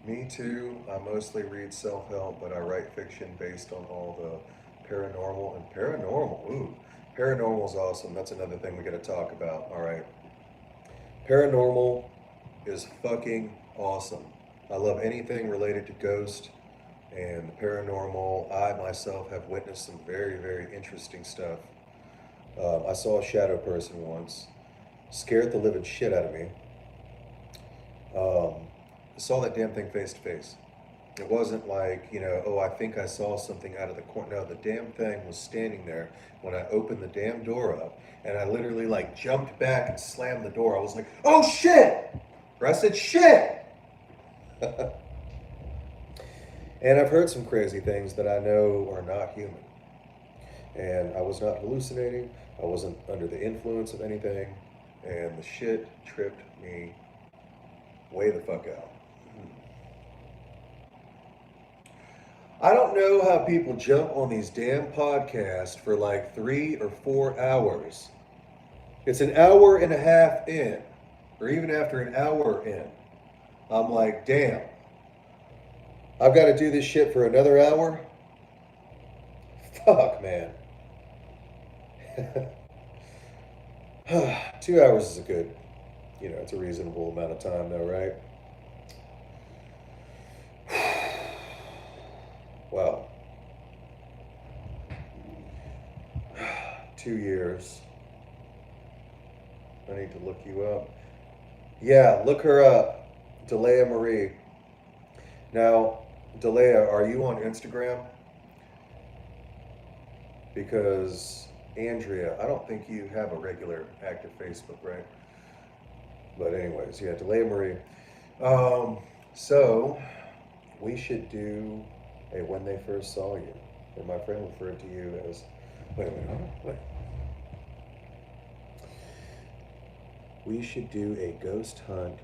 Me too. I mostly read self-help, but I write fiction based on all the paranormal and paranormal. Ooh, paranormal is awesome. That's another thing we got to talk about. All right. Paranormal is fucking awesome. I love anything related to ghost and the paranormal. I myself have witnessed some very, very interesting stuff. I saw a shadow person once, scared the living shit out of me. I saw that damn thing face to face. It wasn't like, oh, I think I saw something out of the corner. No, the damn thing was standing there when I opened the damn door up, and I literally like jumped back and slammed the door. I was like, oh shit! Or I said, shit! And I've heard some crazy things that I know are not human. And I was not hallucinating. I wasn't under the influence of anything. And the shit tripped me way the fuck out. I don't know how people jump on these damn podcasts for like 3 or 4 hours. It's an hour and a half in, or even after an hour in. I'm like, damn, I've got to do this shit for another hour? Fuck, man. 2 hours is a good, it's a reasonable amount of time though, right? Wow. 2 years. I need to look you up. Yeah, look her up. Delia Marie. Now, Delia, are you on Instagram? Because Andrea, I don't think you have a regular active Facebook, right? But anyways, yeah, Delia Marie. Um, so we should do a when they first saw you. And my friend referred to you as wait a minute, hold on, wait. We should do a ghost hunt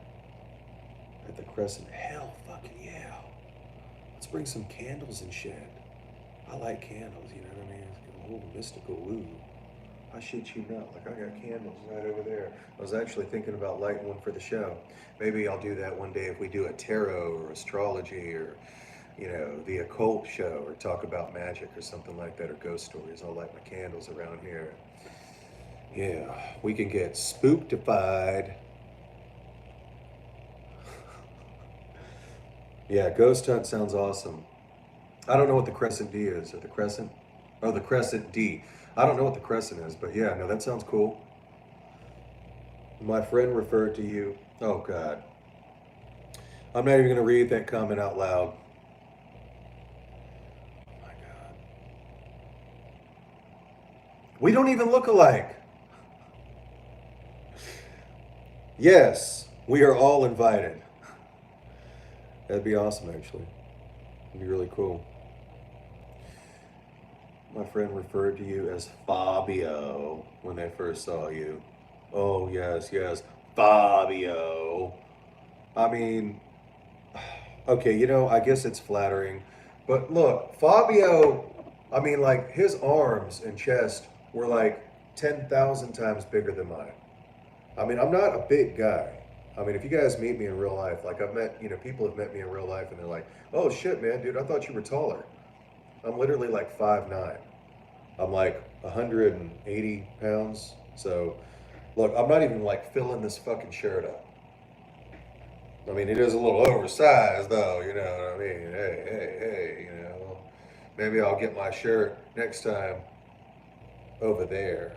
at the Crescent. Hell fucking yeah. Let's bring some candles and shit. I like candles, you know what I mean? It's a whole mystical woo. I shit you not, like I got candles right over there. I was actually thinking about lighting one for the show. Maybe I'll do that one day if we do a tarot or astrology or, the occult show or talk about magic or something like that or ghost stories. I'll light my candles around here. Yeah, we can get spooktified. Yeah, ghost hunt sounds awesome. I don't know what the Crescent D is, or the Crescent, or the Crescent D. I don't know what the Crescent is, but yeah, no, that sounds cool. My friend referred to you. Oh God, I'm not even gonna read that comment out loud. Oh my God, we don't even look alike. Yes, we are all invited. That'd be awesome, actually. It'd be really cool. My friend referred to you as Fabio when they first saw you. Oh, yes, yes, Fabio. I mean, okay, I guess it's flattering. But look, Fabio, I mean, like, his arms and chest were like 10,000 times bigger than mine. I mean, I'm not a big guy. I mean, if you guys meet me in real life, like I've met, people have met me in real life and they're like, oh shit, man, dude, I thought you were taller. I'm literally like 5'9". I'm like 180 pounds. So, look, I'm not even like filling this fucking shirt up. I mean, it is a little oversized, though, you know what I mean? Hey, hey, hey. Maybe I'll get my shirt next time over there.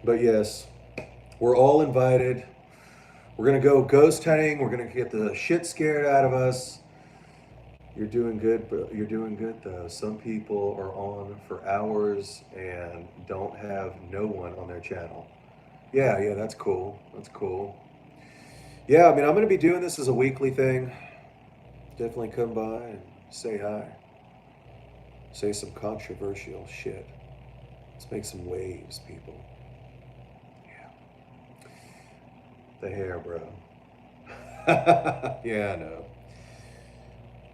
But yes, we're all invited. We're gonna go ghost hunting. We're gonna get the shit scared out of us. You're doing good, but you're doing good though. Some people are on for hours and don't have no one on their channel. Yeah, yeah, that's cool. That's cool. Yeah, I mean, I'm gonna be doing this as a weekly thing. Definitely come by and say hi. Say some controversial shit. Let's make some waves, people. Yeah. The hair, bro. Yeah, I know.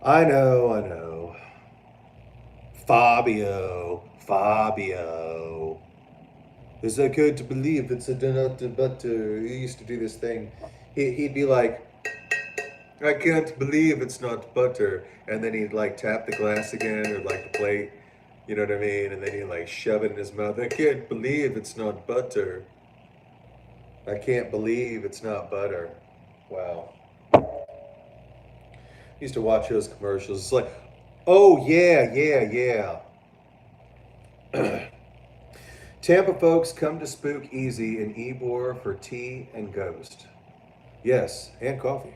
I know, I know. Fabio, Fabio. Is it good to believe it's a donut butter? He used to do this thing. He'd be like, I can't believe it's not butter. And then he'd like tap the glass again or like the plate. You know what I mean? And then he'd like shove it in his mouth. I can't believe it's not butter. I can't believe it's not butter. Wow. Used to watch those commercials. It's like, oh yeah, yeah, yeah. Tampa folks come to Spook Easy in Ybor for tea and ghost. Yes, and coffee.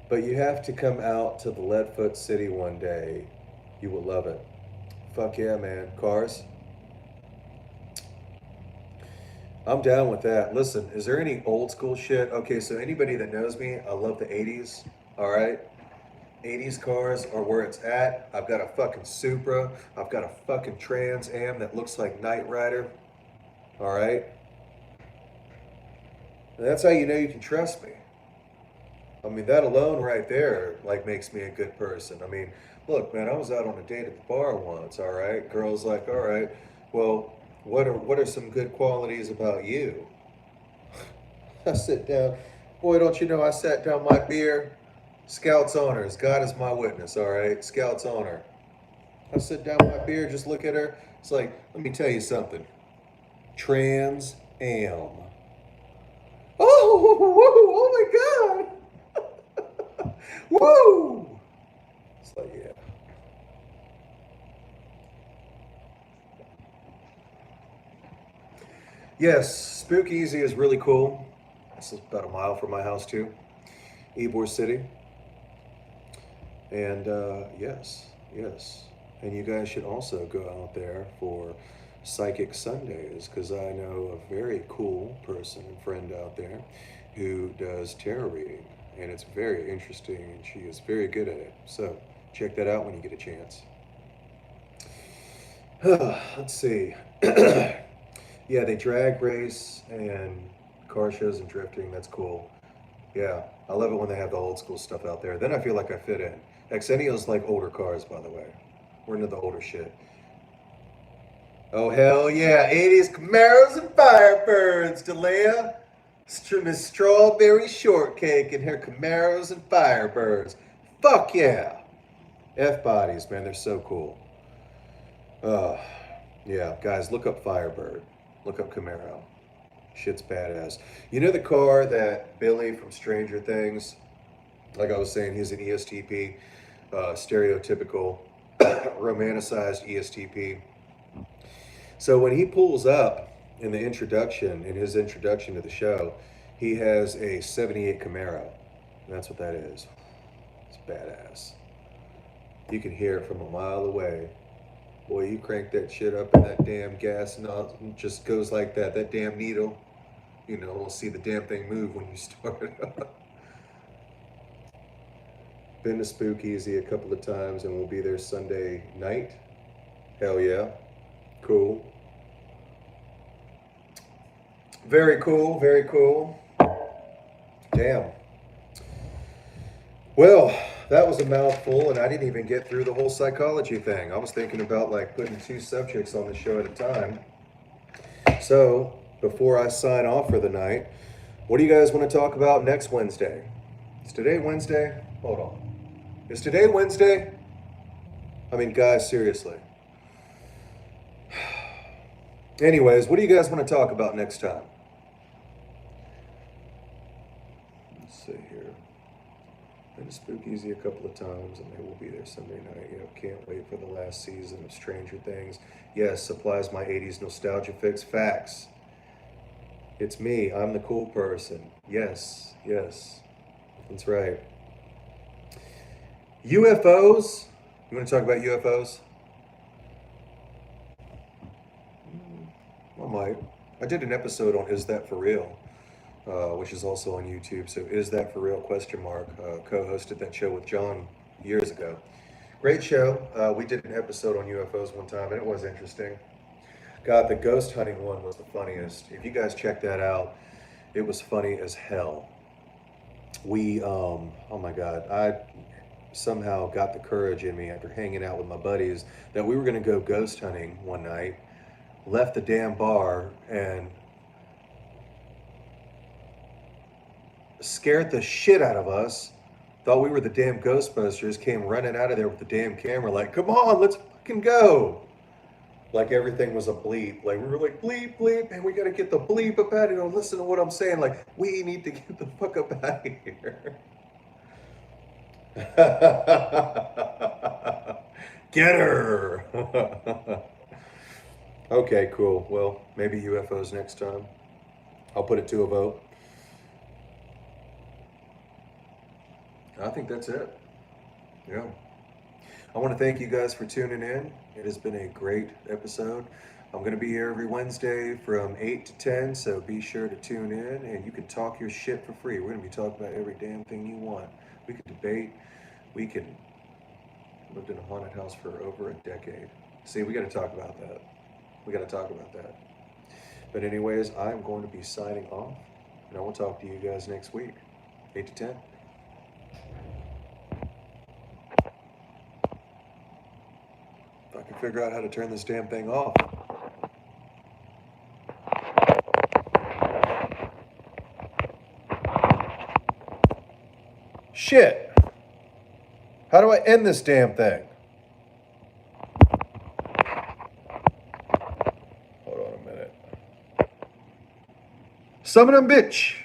But you have to come out to the Leadfoot City one day. You will love it. Fuck yeah, man. Cars? I'm down with that. Listen, is there any old school shit? Okay, so anybody that knows me, I love the 80s. All right? 80s cars are where it's at. I've got a fucking Supra. I've got a fucking Trans Am that looks like Knight Rider. All right? And that's how you know you can trust me. I mean, that alone right there, like, makes me a good person. I mean, look, man, I was out on a date at the bar once, all right? Girl's like, all right, well, what are some good qualities about you? I sit down Boy, don't you know I sat down my beer? Scout's honors. God is my witness, all right? Scout's honor. I sit down my beer, just look at her. It's like, let me tell you something. Trans Am. Oh, woo, oh my God. Woo! It's like, yeah. Yes, Spookeasy is really cool. It's about a mile from my house, too. Ybor City. And yes, yes. And you guys should also go out there for Psychic Sundays because I know a very cool person and friend out there who does tarot reading. And it's very interesting and she is very good at it. So check that out when you get a chance. Let's see. Yeah, they drag race and car shows and drifting. That's cool. Yeah, I love it when they have the old school stuff out there. Then I feel like I fit in. Xennial's like older cars, by the way. We're into the older shit. Oh, hell yeah. 80s Camaros and Firebirds, Delia. Miss Strawberry Shortcake and her Camaros and Firebirds. Fuck yeah. F-bodies, man, they're so cool. Yeah, guys, look up Firebird. Look up Camaro. Shit's badass. You know the car that Billy from Stranger Things, like I was saying, he's an ESTP, stereotypical, romanticized ESTP. So when he pulls up in the introduction, in his introduction to the show, he has a 78 Camaro. And that's what that is. It's badass. You can hear it from a mile away. Boy, you crank that shit up and that damn gas nozzle just goes like that. That damn needle, you know, we'll see the damn thing move when you start it up. Been to Spookeasy a couple of times and we'll be there Sunday night. Hell yeah. Cool. Very cool, very cool. Damn. Well, that was a mouthful, and I didn't even get through the whole psychology thing. I was thinking about like putting 2 subjects on the show at a time. So, before I sign off for the night, what do you guys want to talk about next Wednesday? Is today Wednesday? Hold on. Is today Wednesday? I mean, guys, seriously. Anyways, what do you guys want to talk about next time? Let's see here. Been to Spookeasy a couple of times, and they will be there Sunday night. You know, can't wait for the last season of Stranger Things. Yes, supplies my 80s nostalgia fix. Facts. It's me. I'm the cool person. Yes, yes. That's right. UFOs? You want to talk about UFOs? I might. I did an episode on Is That For Real? Which is also on YouTube. So Is That For Real? Question mark. Co-hosted that show with John years ago. Great show. We did an episode on UFOs one time and it was interesting. God, the ghost hunting one was the funniest. If you guys check that out, it was funny as hell. We, oh my God, I somehow got the courage in me after hanging out with my buddies that we were going to go ghost hunting one night, left the damn bar and scared the shit out of us. Thought we were the damn Ghostbusters, came running out of there with the damn camera like, come on, let's fucking go. Like everything was a bleep. Like we were like, bleep, bleep, and we gotta get the bleep up out of here. Listen to what I'm saying. Like, we need to get the fuck up out of here. Get her. Okay, cool. Well, maybe UFOs next time. I'll put it to a vote. I think that's it. Yeah. I want to thank you guys for tuning in. It has been a great episode. I'm going to be here every Wednesday from 8 to 10, so be sure to tune in and you can talk your shit for free. We're going to be talking about every damn thing you want. We could debate. We could lived in a haunted house for over a decade. See, we got to talk about that. We got to talk about that. But anyways, I'm going to be signing off and I will talk to you guys next week. 8 to 10. If I can figure out how to turn this damn thing off. Shit. How do I end this damn thing? Hold on a minute. Summon him, bitch.